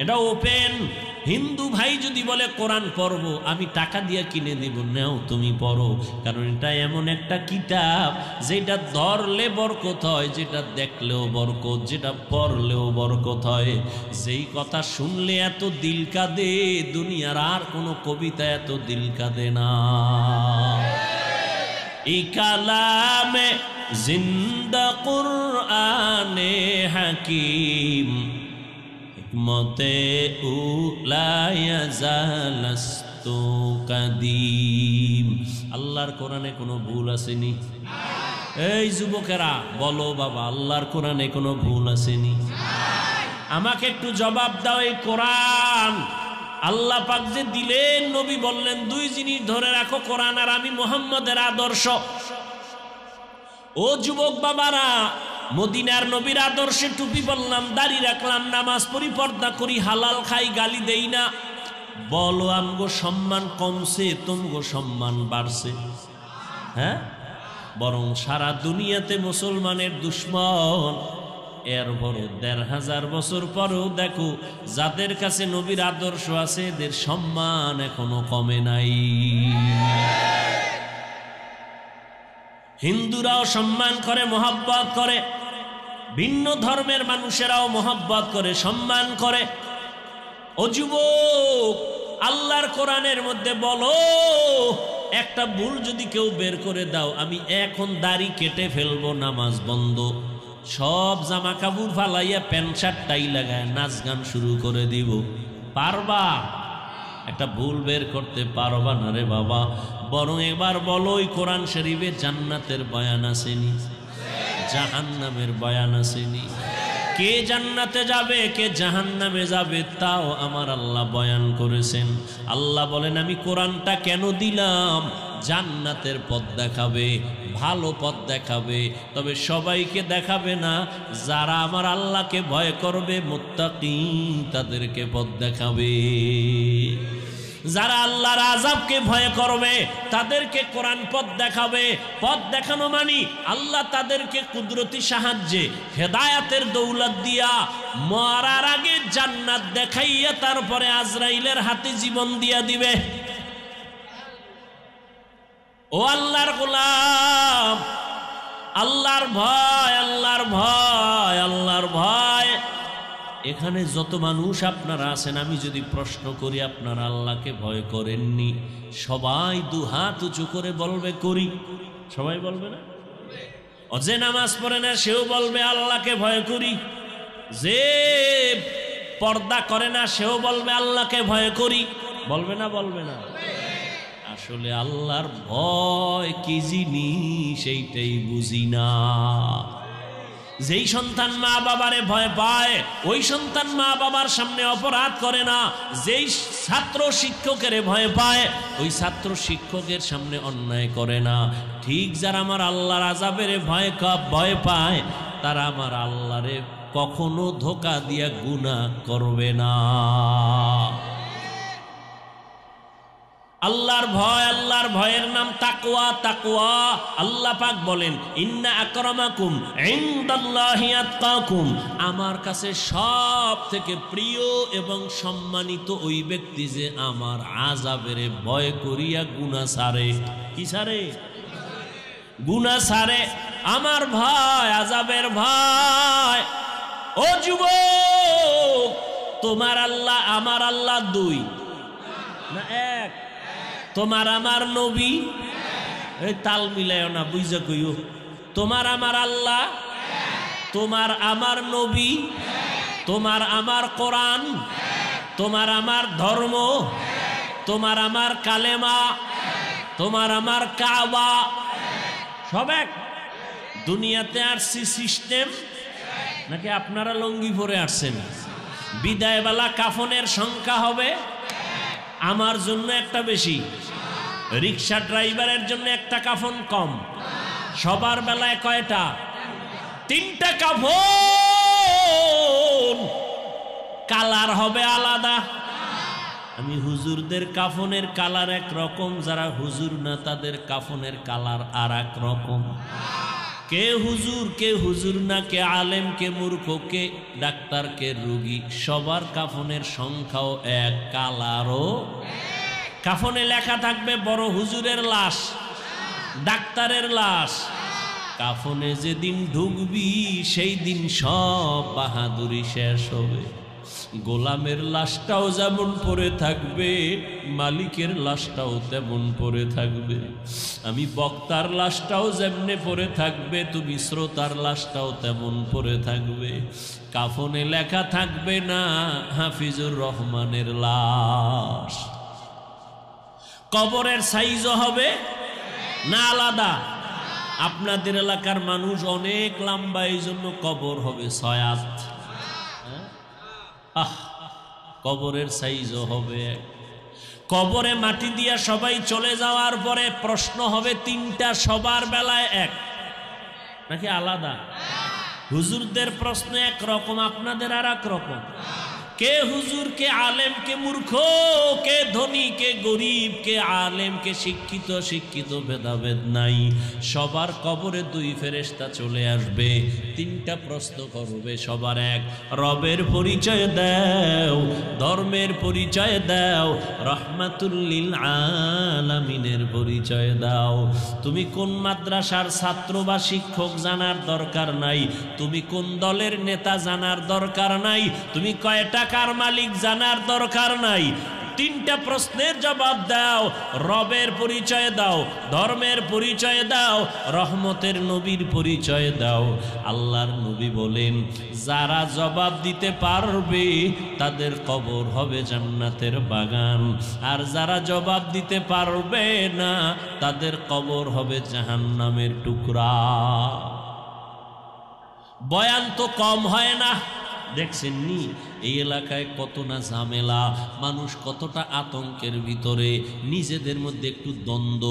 এটা ওপেন। হিন্দু ভাই যদি বলে কোরআন পড়বো, আমি টাকা দিয়ে কিনে দিব, নাও তুমি পড়ো। কারণ এটা এমন একটা কিতাব যেটা ধরলে বরকত হয়, যেটা দেখলেও বরকত, যেটা পড়লেও বরকত হয়। যেই কথা শুনলে এত দিল কাঁদে, দুনিয়ার আর কোনো কবিতা এত দিল কাঁদে না। এই কালামে জিন্দা কুরআনে হাকিম, হিকমতে উলায়া জালাস্তু কাদিম। আল্লাহর কোরআনে কোনো ভুল আসেনি? এই যুবকেরা বলো বাবা, আল্লাহর কোরআনে কোনো ভুল আসেনি? আমাকে একটু জবাব দাও। এই কোরআন আল্লাহ পাক যে দিলেন, নবী বললেন 2 জিনিস ধরে রাখো, কোরআন আর আমি মুহাম্মদের আদর্শ। ও যুবক বাবারা, মদিনার নবীর আদর্শে টুপি বললাম, দাড়ি রাখলাম, নামাজ পড়ি, পর্দা করি, হালাল খাই, গালি দেই না। বলো আমগো সম্মান কমছে, তুমগো সম্মান বাড়ছে? হ্যাঁ, বরং সারা দুনিয়াতে মুসলমানের দুশ্মন। এরপরও 1500 বছর পরেও দেখো, যাদের কাছে নবীর আদর্শ আছে এদের সম্মান এখনো কমে নাই। হিন্দুরাও সম্মান করে, মহব্বত করে, ভিন্ন ধর্মের মানুষেরাও মহব্বত করে, সম্মান করে। ও যুবক, আল্লাহর কোরআনের মধ্যে বলো, একটা ভুল যদি কেউ বের করে দাও, আমি এখন দাড়ি কেটে ফেলবো, নামাজ বন্ধ, সব জামা কাপড় ফালাইয়া প্যান্ট শার্ট টাই লাগায় নাচ গান শুরু করে দিব, পারবা? একটা ভুল বের করতে পারবা না রে বাবা। বরং এবার বলো, ওই কোরআন শরীফে জান্নাতের বয়ান আসেনি, জাহান্নামের বয়ান আসেনি? কে জান্নাতে যাবে কে জাহান্নামে যাবে তাও আমার আল্লাহ বয়ান করেছেন। আল্লাহ বলেন, আমি কোরআনটা কেন দিলাম? জান্নাতের পথ দেখাবে, ভালো পথ দেখাবে, তবে সবাইকে দেখাবে না। যারা আমার আল্লাহকে ভয় করবে, মুত্তাকি, তাদেরকে পথ দেখাবে। যারা আল্লাহর আযাবকে ভয় করবে তাদেরকে কোরআন পথ দেখাবে। পথ দেখানো মানে আল্লাহ তাদেরকে কুদরতি সাহায্যে হেদায়াতের দৌলত দিয়া মরার আগে জান্নাত দেখাইয়া তারপরে আজরাইলের হাতে জীবন দিয়া দিবে। ও আল্লাহর গোলাম, আল্লাহর ভয়, আল্লাহর ভয়, আল্লাহর ভয়। এখানে যত মানুষ আপনারা আছেন, আমি যদি প্রশ্ন করি আপনারা আল্লাহকে ভয় করেননি, সবাই দুহাত উঁচু করে বলবে করি। সবাই বলবে না? যে নামাজ পড়ে না সেও বলবে আল্লাহকে ভয় করি, যে পর্দা করে না সেও বলবে আল্লাহকে ভয় করি। বলবে না? বলবে না? আসলে আল্লাহর ভয় কি জিনিস সেইটাই বুঝি না। যেই সন্তান মা বাবারে ভয় পায়, ওই সন্তান মা বাবার সামনে অপরাধ করে না। যেই ছাত্র শিক্ষকের ভয় পায়, ওই ছাত্র শিক্ষকের সামনে অন্যায় করে না। ঠিক যারা আমার আল্লাহর আযাবের ভয় পায়, তারা আমার আল্লাহরে কখনো ধোঁকা দিয়া গুনাহ করবে না। আল্লাহর ভয়, আল্লাহর ভয়ের নাম তাকওয়া। তাকওয়া, আল্লাহ পাক বলেন, ইন্না আকরামাকুম ইনদাল্লাহি আতকাকুম, আমার কাছে সব থেকে প্রিয় এবং সম্মানিত ওই ব্যক্তি যে আমার আযাবের ভয় করিয়া গুনাহ ছাড়ে। কি ছাড়ে? গুনাহ ছাড়ে। আমার ভয়, আযাবের ভয়। ও যুবক, তোমার আল্লাহ আমার আল্লাহ দুই না এক? তোমার আমার নবী, এই তাল মিলায়ও না, বুঝা কইও। তোমার আমার আল্লাহ, তোমার আমার নবী, তোমার আমার কোরআন, তোমার আমার ধর্ম, তোমার আমার কালেমা, তোমার আমার কাবা, সব এক। দুনিয়াতে আসছি সিস্টেম নাকি আপনারা লঙ্গি পরে আসছেন? বিদায়বেলা কাফনের সংখ্যা হবে আমার জন্য একটা বেশি, রিক্সা ড্রাইভারের জন্য একটা কাফন কম। সবার বেলায় কয়টা? তিনটা কাফন। কালার হবে আলাদা। আমি হুজুরদের কাফনের কালার এক রকম, যারা হুজুর না তাদের কাফনের কালার আর এক রকম। কে হুজুর কে হুজুর না, কে আলেম কে মূর্খ, কে ডাক্তার কে রোগী, সবার কাফনের সংখ্যাও এক, কালারও। কাফনে লেখা থাকবে বড় হুজুরের লাশ, ডাক্তারের লাশ। কাফনে যেদিন ঢুকবি সেই দিন সব বাহাদুরি শেষ হবে। গোলামের লাশটাও যেমন পড়ে থাকবে, মালিকের লাশটাও তেমন পড়ে থাকবে। আমি বক্তার লাশটাও যেমনে পড়ে থাকবে, তুমি শ্রোতার লাশটাও তেমন পড়ে থাকবে। কাফনে লেখা থাকবে না হাফিজুর রহমানের লাশ। কবরের সাইজও হবে না আলাদা? আপনাদের এলাকার মানুষ অনেক লম্বা, এই জন্য কবর হবে 6 হাত। কবরের সাইজও হবে এক। কবরে মাটি দিয়া সবাই চলে যাওয়ার পরে প্রশ্ন হবে 3টা, সবার বেলায় এক নাকি আলাদা? হুজুরদের প্রশ্ন এক রকম, আপনাদের আর এক রকম। কে হুজুর, কে আলেম, কে মূর্খ, কে ধনী, কে গরিব, কে আলেম, কে শিক্ষিত, শিক্ষিত ভেদাভেদ নাই। সবার কবরে 2 ফেরেশতা চলে আসবে, 3টা প্রশ্ন করবে সবার এক। রবের পরিচয় দাও, ধর্মের পরিচয় দাও, রহমাতুল লিল আলামিনের পরিচয় দাও। তুমি কোন মাদ্রাসার ছাত্র বা শিক্ষক জানার দরকার নাই, তুমি কোন দলের নেতা জানার দরকার নাই, তুমি কয়টা কার মালিক জানার দরকার নাই। তিনটা প্রশ্নের জবাব দাও, রবের পরিচয় দাও, ধর্মের পরিচয় দাও, রহমতের নবীর পরিচয় দাও। আল্লাহর নবী বলেন, যারা জবাব দিতে পারবে তাদের কবর হবে জান্নাতের বাগান, আর যারা জবাব দিতে পারবে না তাদের কবর হবে জাহান্নামের টুকরা। বয়ান তো কম হয় না, দেখছেন নি এই এলাকায় কত না ঝামেলা, মানুষ কতটা আতঙ্কের ভিতরে, নিজেদের মধ্যে একটু দ্বন্দ্ব,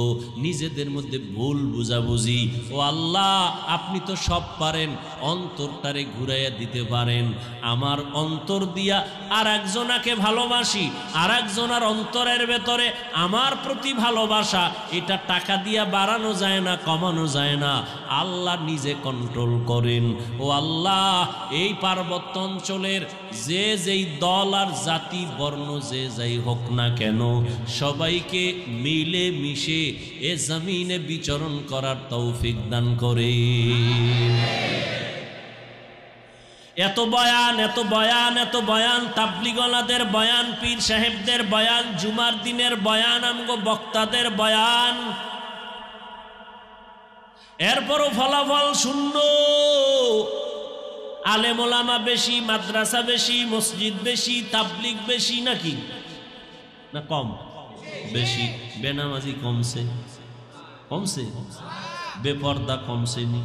নিজেদের মধ্যে ভুল বুঝাবুঝি। ও আল্লাহ, আপনি তো সব পারেন, অন্তরটারে ঘুরাইয়া দিতে পারেন। আমার অন্তর দিয়া আর একজনাকে ভালোবাসি, আর একজনার অন্তরের ভেতরে আমার প্রতি ভালোবাসা, এটা টাকা দিয়া বাড়ানো যায় না, কমানো যায় না। আল্লাহ নিজে কন্ট্রোল করেন। ও আল্লাহ, এই পার্বত্য অঞ্চলের যে যেই দল আর জাতি বর্ণ যে যাই হোক না কেন, সবাইকে মিলে মিশে এ জমিনে বিচরণ করার তৌফিক দান করে। এত বয়ান, এত বয়ান, এত বয়ান, তাবলিগওয়ালাদের বয়ান, পীর সাহেবদের বয়ান, জুমার দিনের বয়ান, আমগো বক্তাদের বয়ান, এরপরও ফলাফল শূন্য। আলেম ওলামা বেশি, মাদ্রাসা বেশি, মসজিদ বেশি, তাবলিগ বেশি, নাকি না কম? বেশি। বেনামাজি কমছে, কমছে, বেপর্দা কমছে নি?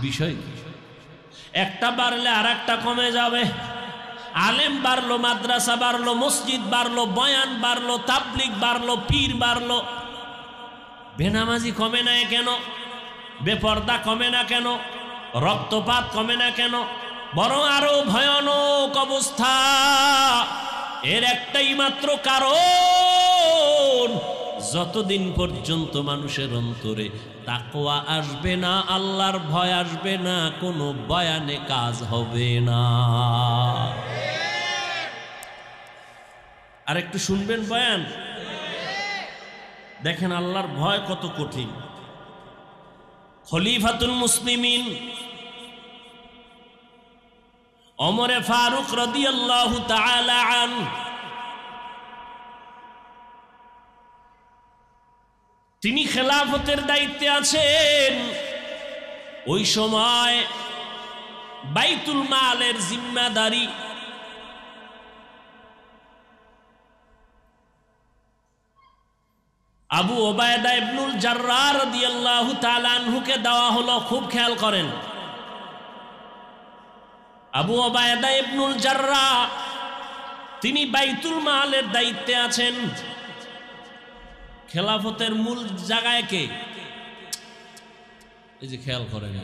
বিষয় কি? একটা বাড়লে আর একটা কমে যাবে। আলেম বাড়লো, মাদ্রাসা বাড়লো, মসজিদ বাড়লো, বয়ান বাড়লো, তাবলিগ বাড়লো, পীর বাড়লো, বেনামাজি কমে না কেন? বেপর্দা কমে না কেন? রক্তপাত কমে না কেন? বরং আরো ভয়ানক অবস্থা। এর একটাই মাত্র কারণ, যতদিন পর্যন্ত মানুষের অন্তরে তাকওয়া আসবে না, আল্লাহর ভয় আসবে না, কোনো বয়ানে কাজ হবে না। আর একটু শুনবেন বয়ান, দেখেন আল্লাহর ভয় কত কঠিন। খলিফাতুল মুসলিমিন ওমরে ফারুক রাদিয়াল্লাহু তাআলা আনহু, তিনি খেলাফতের দায়িত্বে আছেন। ওই সময় বাইতুল মালের জিম্মাদারি আবু ওবায়দা ইবনুল জাররাহ রাদিয়াল্লাহু তাআলা আনহুকে দেওয়া হলো। খুব খেয়াল করেন, আবু ওবায়দা ইবনুল জাররাহ তিনি বাইতুল মালের দায়িত্বে আছেন। খেলাফতের মূল জায়গায় কে? এই যে খেয়াল করেন,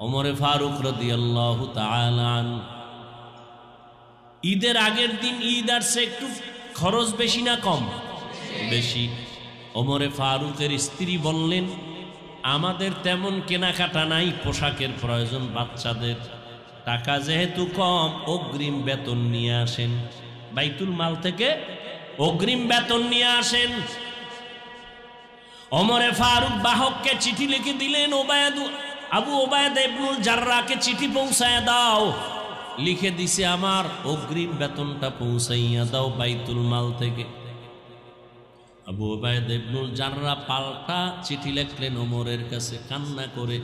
ওমরে ফারুক রাদিয়াল্লাহু তাআলা আনহু। ঈদের আগের দিন ঈদ আসছে, একটু খরচ বেশি না কম? বেশি। ওমরে ফারুকের স্ত্রী বললেন, আমাদের তেমন কেনাকাটা নাই, পোশাকের প্রয়োজন বাচ্চাদের, টাকা যেহেতু কম, অগ্রিম বেতন নিয়ে আসেন, বাইতুল মাল থেকে অগ্রিম বেতন নিয়ে আসেন। ওমরে ফারুক বাহককে চিঠি লিখে দিলেন, আবু ওবায়দা ইবনুল জাররাহকে চিঠি পৌঁছায় দাও। লিখে দিছে, আমার অগ্রিম বেতনটা পৌঁছাইয়া দাও বাইতুল মাল থেকে। আবু ওবায়দা ইবনুল জাররাহ পাল্টা চিঠি লিখলেন ওমরের কাছে, কান্না করে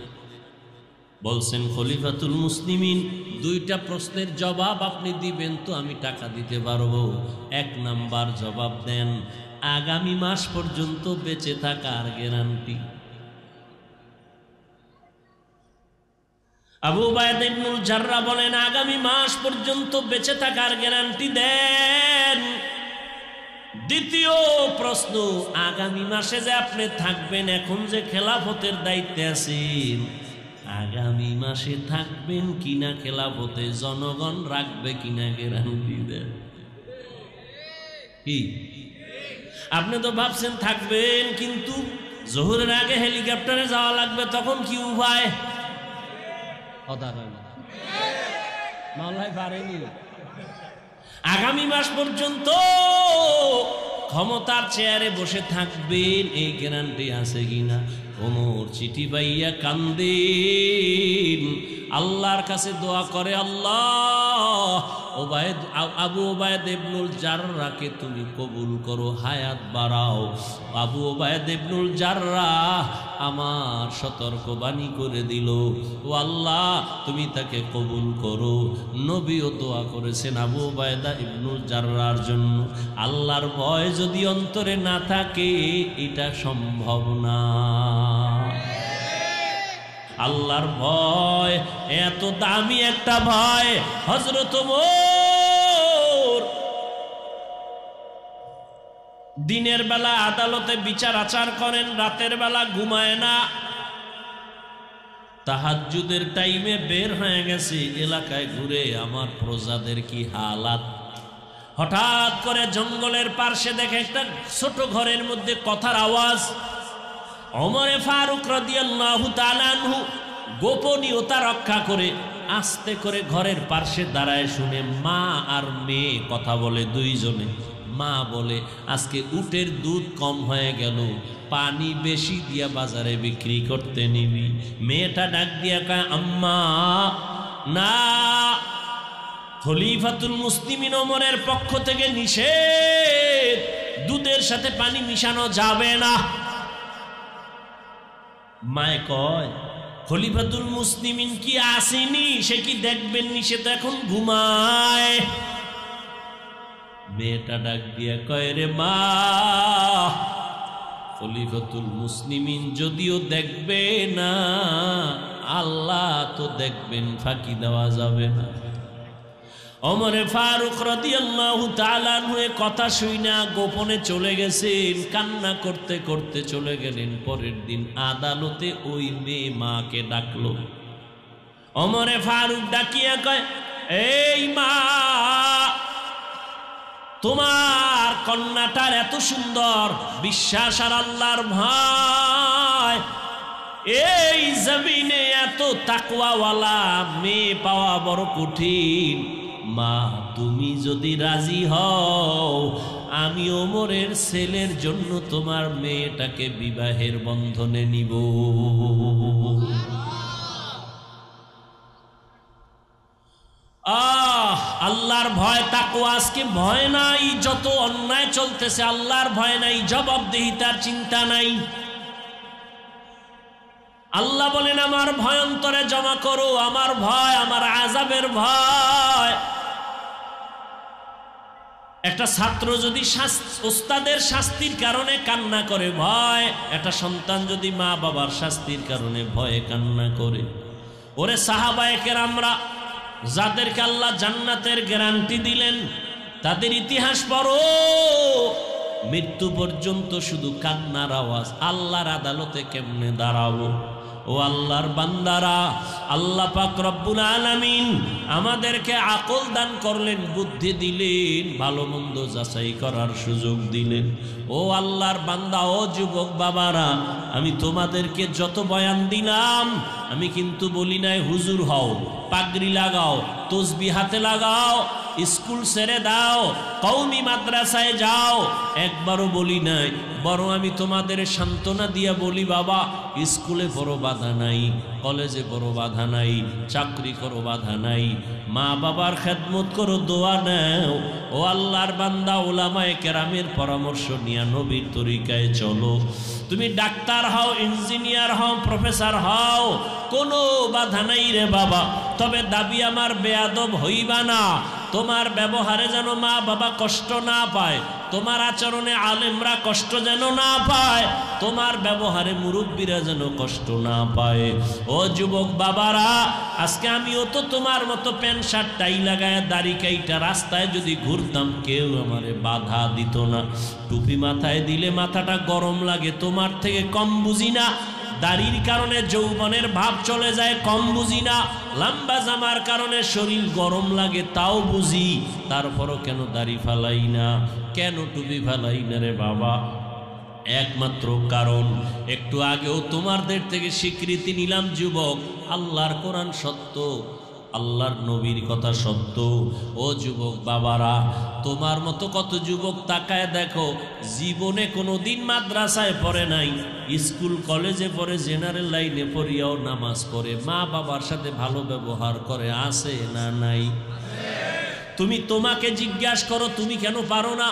বলছেন, খলিফাতুল মুসলিমিন, দুইটা প্রশ্নের জবাব আপনি দিবেন তো আমি টাকা দিতে পারবো। এক নাম্বার জবাব দেন, আগামী মাস পর্যন্ত বেঁচে থাকার গ্যারান্টি। আবু ওবায়দা ইবনুল জাররাহ বলেন, আগামী মাস পর্যন্ত বেঁচে থাকার গ্যারান্টি দেন। দ্বিতীয় প্রশ্ন, আগামী মাসে যে আপনি থাকবেন, এখন যে খেলাফতের দায়িত্বে আছেন, আগামী মাসে থাকবেন কিনা খেলাফতে, জনগণ রাখবে কিনা গ্যারান্টি দেন। কি আপনি তো ভাবছেন থাকবেন, কিন্তু জোহরের আগে হেলিকপ্টারে যাওয়া লাগবে, তখন কি উপায়? আগামী মাস পর্যন্ত ক্ষমতার চেয়ারে বসে থাকবেন, এই গ্যারান্টি আছে কিনা? ওমর চিঠি পাইয়া কান্দেন, আল্লাহর কাছে দোয়া করে, আল্লাহ আবু ওবায়দ ইবনুল জাররাহকে তুমি কবুল করো, হায়াত বাড়াও। আবু ওবায়দ ইবনুল জাররাহ আমার সতর্কবাণী করে দিল, ও আল্লাহ তুমি তাকে কবুল করো। নবীও দোয়া করেছেন আবু ওবায়দা ইবনুল জাররাহর জন্য। আল্লাহর ভয় যদি অন্তরে না থাকে এটা সম্ভব না। আল্লাহর ভয় এত দামি একটা ভয়। হযরত ওমর দিনের বেলা আদালতে বিচার আচার করেন, রাতের বেলা ঘুমায় না। তাহাজ্জুদের টাইমে বের হয়ে গেছে এলাকায় ঘুরে, আমার প্রজাদের কি হালাত। হঠাৎ করে জঙ্গলের পার্শ্বে দেখে একটা ছোট ঘরের মধ্যে কথার আওয়াজ। ওমরে ফারুক রাদিয়াল্লাহু তাআলা আনহু গোপনীয়তা রক্ষা করে আস্তে করে ঘরের পার্শ্বে দাঁড়ায় শুনে মা আর মেয়ে কথা বলে দুইজনে। মা বলে, আজকে উটের দুধ কম হয়ে গেল, পানি বেশি দিয়া বাজারে বিক্রি করতে নিবি। মেয়েটা ডাক দিয়া কয়, আম্মা না, খলিফাতুল মুসলিমিন ওমরের পক্ষ থেকে নিষেধ, দুধের সাথে পানি মিশানো যাবে না। মায়ে কয়, খলিফাতুল মুসলিমিন কি আসেনি, সে কি দেখবেননি, সে তো এখন ঘুমায়। মেয়েটা ডাক দিয়া কয়, রে মা, খলিফাতুল মুসলিমিন যদিও দেখবে না, আল্লাহ তো দেখবেন, ফাঁকি দেওয়া যাবে না। ওমরে ফারুক রাদিয়াল্লাহু তাআলা আনহু কথা শুইনা গোপনে চলে গেছেন, কান্না করতে করতে চলে গেলেন। পরের দিন আদালতে ওই মেয়ে মাকে ডাকলো। ওমরে ফারুক ডাকিয়া কয়, এই মা, তোমার কন্যাটার এত সুন্দর বিশ্বাস আর আল্লাহর ভয়, এই জমিনে এত তাকওয়াওয়ালা মেয়ে পাওয়া বড় কঠিন। মা, তুমি যদি রাজি হও, আমি ওমরের ছেলের জন্য তোমার মেয়েটাকে বিবাহের বন্ধনে নিব। আল্লাহর ভয়, তাকওয়া আজকে ভয় নাই। যত অন্যায় চলতেছে আল্লাহর ভয় নাই, জবাবদিহিতার চিন্তা নাই। আল্লাহ বলেন, আমার ভয় অন্তরে জমা করো, আমার ভয়, আমার আযাবের ভয়। একটা ছাত্র যদি ওস্তাদের শাস্তির কারণে কান্না করে ভয়, একটা সন্তান যদি মা বাবার শাস্তির কারণে ভয়ে কান্না করে। ওরে সাহাবায়ে কেরামরা যাদেরকে আল্লাহ জান্নাতের গ্যারান্টি দিলেন, তাদের ইতিহাস পড়ো, মৃত্যু পর্যন্ত শুধু কান্নার আওয়াজ। আল্লাহর আদালতে কেমনে দাঁড়াবো? ও আল্লাহর বান্দারা, আল্লাহ পাক রব্বুল আলামিন আমাদেরকে আকল দান করলেন, বুদ্ধি দিলেন, ভালো মন্দ যাচাই করার সুযোগ দিলেন। ও আল্লাহর বান্দা, ও যুবক বাবারা, আমি তোমাদেরকে যত বয়ান দিলাম, আমি কিন্তু বলি নাই হুজুর হও, পাগড়ি লাগাও, তসবিহ হাতে লাগাও, স্কুল ছেড়ে দাও, কওমি মাদ্রাসায় যাও, একবারও বলি নাই। বরং আমি তোমাদের সান্ত্বনা দিয়া বলি, বাবা, স্কুলে বড় বাধা নাই, কলেজে বড় বাধা নাই, চাকরি করো বাধা নাই, মা বাবার খেদমত করো, দোয়া নাও। ও আল্লাহর বান্দা, উলামায়ে কেরামের পরামর্শ নিয়া নবীর তরিকায় চলো। তুমি ডাক্তার হও, ইঞ্জিনিয়ার হও, প্রফেসর হও, কোনো বাধা নাই রে বাবা। তবে দাবি আমার বেয়াদব হইবা না, তোমার ব্যবহারে যেন মা বাবা কষ্ট না পায়, তোমার আচরণে আলেমরা কষ্ট যেন না পায়, তোমার ব্যবহারে মুরব্বীরা যেন কষ্ট না পায়। ও যুবক বাবারা, আজকে আমিও তো তোমার মতো প্যান্ট শার্ট টাই লাগায় দাড়ি কাইটা রাস্তায় যদি ঘুরতাম, কেউ আমারে বাধা দিত না। টুপি মাথায় দিলে মাথাটা গরম লাগে, তোমার থেকে কম বুঝি না। দাড়ির কারণে যৌবনের ভাব চলে যায়, কম বুঝি না। লম্বা জামার কারণে শরীর গরম লাগে, তাও বুঝি। তারপরও কেন দাড়ি ফালাই না, কেন টুপি ফালাই না রে বাবা? একমাত্র কারণ, একটু আগেও তোমাদের থেকে স্বীকৃতি নিলাম যুবক, আল্লাহর কোরআন সত্য, আল্লাহর নবীর কথা সত্য। ও যুবক বাবারা, তোমার মতো কত যুবক তাকায় দেখো, জীবনে কোনোদিন মাদ্রাসায় পড়ে নাই, স্কুল কলেজে পড়ে, জেনারেল লাইনে পড়িয়াও নামাজ পড়ে, মা বাবার সাথে ভালো ব্যবহার করে, আছে না নাই? তুমি তোমাকে জিজ্ঞাসা করো, তুমি কেন পারো না?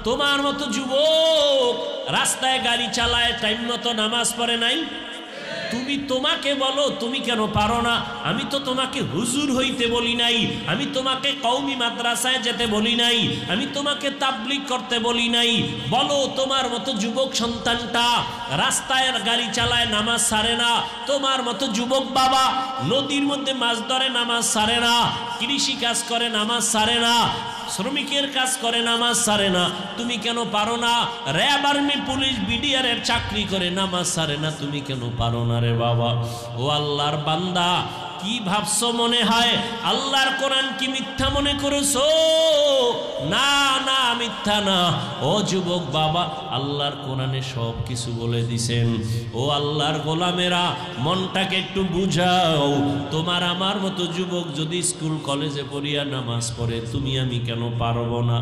তোমার মতো যুবক রাস্তায় গাড়ি চালায়, টাইম মতো নামাজ পড়ে নাই। তুমি তোমাকে বলো তুমি কেন পারো না? আমি তো তোমাকে হুজুর হইতে বলি নাই, আমি তোমাকে কওমি মাদ্রাসায় যেতে বলি নাই, আমি তোমাকে তাবলীগ করতে বলি নাই। বলো তোমার মতো যুবক সন্তানটা রাস্তায় গাড়ি চালায়, নামাজ ছাড়ে না। তোমার মতো যুবক বাবা নদীর মধ্যে মাছ ধরে, নামাজ ছাড়ে না। কৃষি কাজ করে, নামাজ ছাড়ে না। শ্রমিকের কাজ করে, নামাজ ছাড়ে না। তুমি কেন পারো না? র্যাব, আর্মি, পুলিশ, বিডিআর এর চাকরি করে, নামাজ ছাড়ে না। তুমি কেন পারো না রে বাবা? ও আল্লাহর বান্দা, কি ভাবছো মনে হয় আল্লাহর কোরআন কি মিথ্যা মনে করেছো? না না, মিথ্যা না। ও যুবক বাবা, আল্লাহর কোরআনে সব কিছু বলে দিছেন। ও আল্লাহর গোলামেরা, মনটাকে একটু বুঝাও। তোমার আমার মতো যুবক যদি স্কুল কলেজে পড়িয়া নামাজ পড়ে, তুমি আমি কেন পারবো না?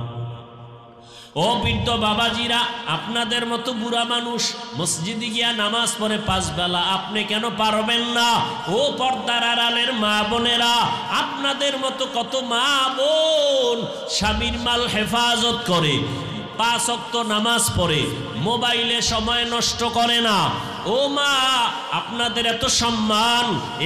ও বৃদ্ধ বাবাজিরা, আপনাদের মতো বুড়া মানুষ মসজিদে গিয়া নামাজ পড়ে 5 বেলা, আপনি কেন পারবেন না? ও পর্দার আড়ালের মা বোনেরা, আপনাদের মতো কত মা বোন স্বামীর মাল হেফাজত করে, 5 ওয়াক্ত নামাজ পড়ে, মোবাইলে সময় নষ্ট করে না। ও মা, আপনাদের এত সম্মান,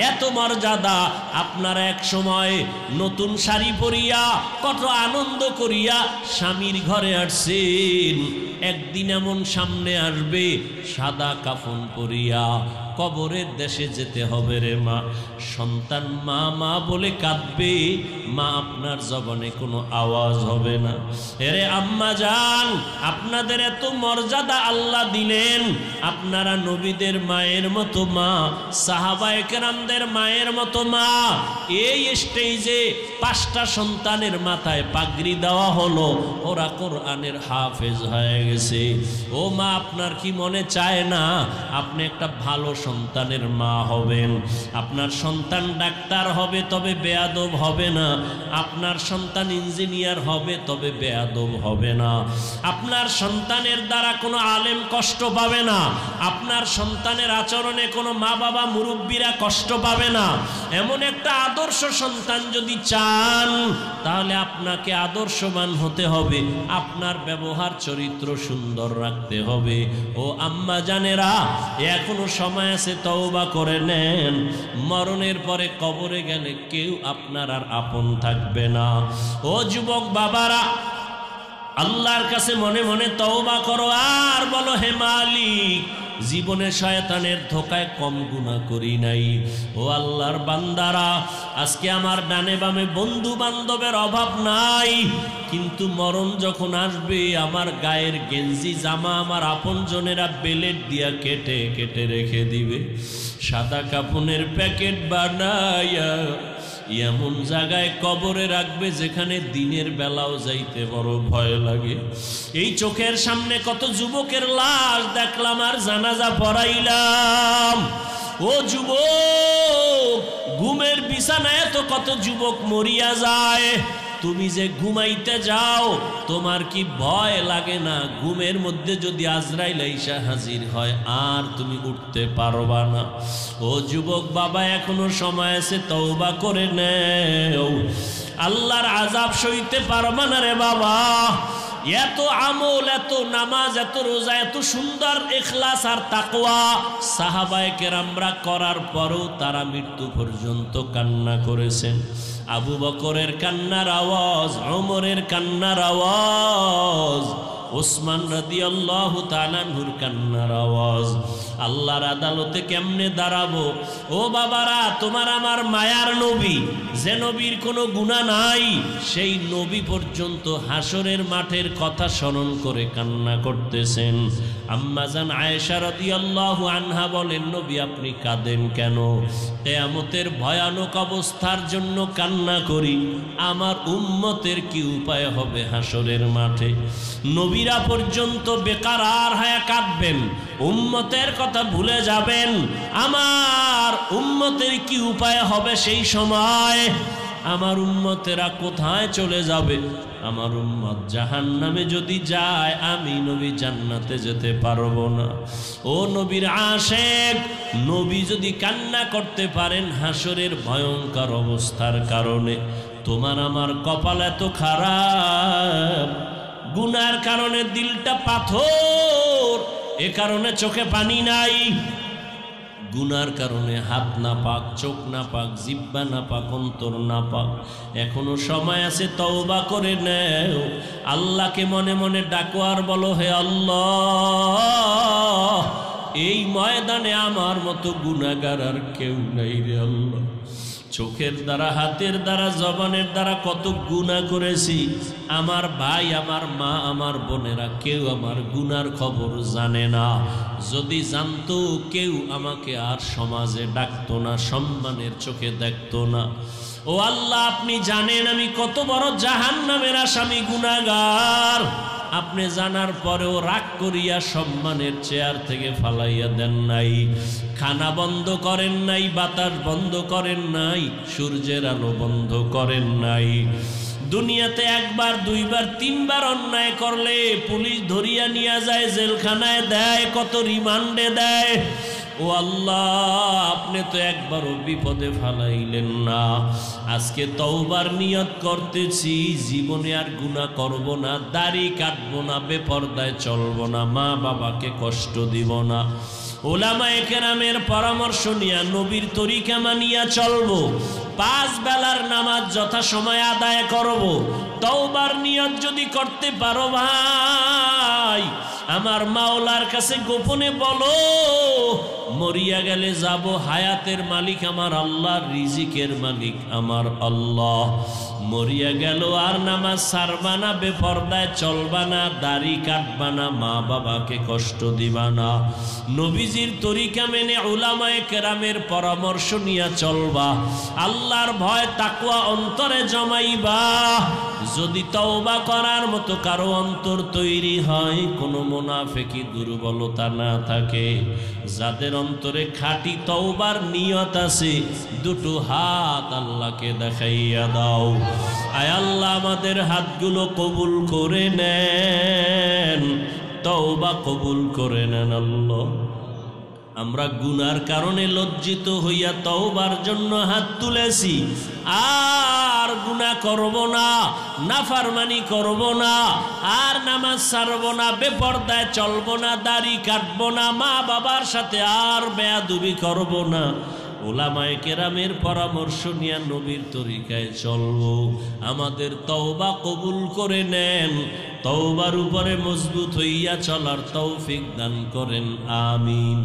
এত মর্যাদা, আপনারা এক সময় নতুন শাড়ি পরিয়া কত আনন্দ করিয়া স্বামীর ঘরে আসছেন। একদিন এমন সামনে আসবে সাদা কাফন পরিয়া কবরের দেশে যেতে হবে রে মা। সন্তান মা মা বলে কাঁদবে, মা আপনার জবানে কোনো আওয়াজ হবে না। এরে আম্মা জান, আপনাদের এত মর্যাদা আল্লাহ দিলেন, আপনারা নবীদের মায়ের মতো মা, সাহাবায়ে কেরামদের মায়ের মতো মা। এই স্টেজে 5টা সন্তানের মাথায় পাগড়ি দেওয়া হলো, ওরা কোরআনের হাফেজ হয়ে গেছে। ও মা, আপনার কি মনে চায় না আপনি একটা ভালো সন্তানের মা হবেন? আপনার সন্তান ডাক্তার হবে, তবে বেয়াদব হবে না। আপনার সন্তান ইঞ্জিনিয়ার হবে, তবে বেয়াদব হবে না। আপনার সন্তানের দ্বারা কোনো আলেম কষ্ট পাবে না। আপনার সন্তানের আচরণে কোনো মা বাবা মুরব্বীরা কষ্ট পাবে না। এমন একটা আদর্শ সন্তান যদি চান, তাহলে আপনাকে আদর্শবান হতে হবে, আপনার ব্যবহার চরিত্র সুন্দর রাখতে হবে। ও আম্মা জানেরা, এখনো সময় আছে, তওবা করে নেন। মরণের পরে কবরে গেলে কেউ আপনার আর আপন থাকবে না। ও যুবক বাবারা, আল্লাহর কাছে মনে মনে তওবা করো আর বলো, হে মালিক, জীবনে শয়তানের ধোকায় কম গুনাহ করি নাই। ও আল্লাহর বান্দারা, আজকে আমার ডানে বামে বন্ধু বান্ধবের অভাব নাই, কিন্তু মরণ যখন আসবে আমার গায়ের গেঞ্জি জামা আমার আপনজনেরা বেলেট দিয়া কেটে কেটে রেখে দিবে, সাদা কাফনের প্যাকেট বানাইয়া এমন জায়গায় কবরে রাখবে যেখানে দিনের বেলাও যাইতে বড় ভয় লাগে। এই চোখের সামনে কত যুবকের লাশ দেখলাম আর জানাজা পড়াইলাম। ও যুবক, ঘুমের বিছানায় তো কত যুবক মরিয়া যায়। তুমি যে ঘুমাইতে যাও, তোমার কি ভয় লাগে না ঘুমের মধ্যে যদি আজরাইল আইসা হাজির হয় আর তুমি উঠতে পারবা না? ও যুবক বাবা, এখনো সময় আছে, তওবা করে নেও। আল্লাহর আযাব সইতে পারবা না রে বাবা। এত আমল, এত নামাজ, এত রোজা, এত সুন্দর ইখলাস আর তাকওয়া সাহাবায়ে কেরামরা করার পরও তারা মৃত্যু পর্যন্ত কান্না করেছেন। আবু বকরের কান্নার আওয়াজ, ওমরের কান্নার আওয়াজ, ওসমান রাদিয়াল্লাহু তাআলা আনহুর কান্নার আওয়াজ। আল্লাহর আদালতে কেমনে দাঁড়াবো? ও বাবারা, তোমার আমার মায়ার নবী, যে নবীর কোনো গুনাহ নাই, সেই নবী পর্যন্ত হাসরের মাঠের কথা স্মরণ করে কান্না করতেছেন। আম্মা জান আয়েশা রাদিয়াল্লাহু আনহা বলেন, নবী আপনি কাঁদেন কেন? কিয়ামতের ভয়ানক অবস্থার জন্য কান্না করি, আমার উম্মতের কি উপায় হবে হাসরের মাঠে? নবীরা পর্যন্ত বেকারার হয়ে কাঁদবেন, উম্মতের কথা ভুলে যাবেন। আমার উম্মতের কি উপায় হবে সেই সময়? আমার উম্মতেরা কোথায় চলে যাবে? আমার উম্মত জাহান্নামে যদি যায়, আমি নবী জান্নাতে যেতে পারবো না। ও নবীর আশেক, নবী যদি কান্না করতে পারেন হাসরের ভয়ঙ্কর অবস্থার কারণে, তোমার আমার কপাল এত খারাপ, গুনার কারণে দিলটা পাথর, এ কারণে চোখে পানি নাই, গুনার কারণে হাত না পাক, চোখ না পাক, জিহ্বা না পাক, অন্তর না পাক। এখনো সময় আছে, তওবা করে নেও। আল্লাহকে মনে মনে ডাকো আর বলো, হে আল্লাহ, এই ময়দানে আমার মতো গুনাহগার আর কেউ নাই রে আল্লাহ। চোখের দ্বারা, হাতের দ্বারা, জবানের দ্বারা কত গুনাহ করেছি। আমার ভাই, আমার মা, আমার বোনেরা কেউ আমার গুনার খবর জানে না। যদি জানতো, কেউ আমাকে আর সমাজে ডাকতো না, সম্মানের চোখে দেখতো না। ও আল্লাহ, আপনি জানেন আমি কত বড় জাহান্নামের আসামি, গুনাহগার। আপনি জানার পরেও রাগ করিয়া সম্মানের চেয়ার থেকে ফালাইয়া দেন নাই, খানা বন্ধ করেন নাই, বাতাস বন্ধ করেন নাই, সূর্যের আলো বন্ধ করেন নাই। দুনিয়াতে একবার, দুইবার, তিনবার অন্যায় করলে পুলিশ ধরিয়া নিয়ে যায়, জেলখানায় দেয়, কত রিমান্ডে দেয়। ও আল্লাহ, আপনি তো একবারও বিপদে ফালাইলেন না। আজকে তওবার নিয়ত করতেছি, জীবনে আর গুনাহ করব না, দাড়ি কাটবো না, বেপরদায় চলবো না, মা বাবাকে কষ্ট দিব না। উলামায়ে কেরামের পরামর্শ নিয়া, নবীর তরিকা মানিয়া চলবো, 5 বেলার নামাজ যথাসময়ে আদায় করব। তওবার নিয়ত যদি করতে পারো ভাই, আমার মাওলার কাছে গোপনে বলো, মরিয়া গেলে যাব, হায়াতের মালিক আমার আল্লাহ, রিজিকের মালিক আমার আল্লাহ। মরিয়া গেল আর নামাজ ছাড়বা না, বেপরদায় চলবা না, দাড়ি কাটবা না, মা বাবাকে কষ্ট দিবা না, নবীজির তরিকা মেনে উলামায়ে কেরামের পরামর্শ নিয়ে চলবা, আল্লাহর ভয় তাকওয়া অন্তরে জমাইবা। যদি তওবা করার মতো কারো অন্তর তৈরি হয়, কোনো মুনাফিকি দুর্বলতা না থাকে, যাদের অন্তরে খাঁটি তওবার নিয়ত আছে, দুটো হাত আল্লাহকে দেখাইয়া দাও। আয় আল্লাহ, আমাদের হাতগুলো কবুল করে নেন, তওবা কবুল করে নেন আল্লাহ। আমরা গুনার কারণে লজ্জিত হইয়া তওবার জন্য হাত তুলেছি, আর গুনাহ করব না, নাফরমানি করব না, আর নামাজ ছাড়ব না, বেপরদায় চলব না, দাড়ি কাটব না, মা বাবার সাথে আর বেয়াদবি করব না। উলামায়ে কেরামের পরামর্শ নিয়ে নবীর তরিকায় চলবো। আমাদের তওবা কবুল করে নেন, তওবার উপরে মজবুত হইয়া চলার তৌফিক দান করেন, আমিন।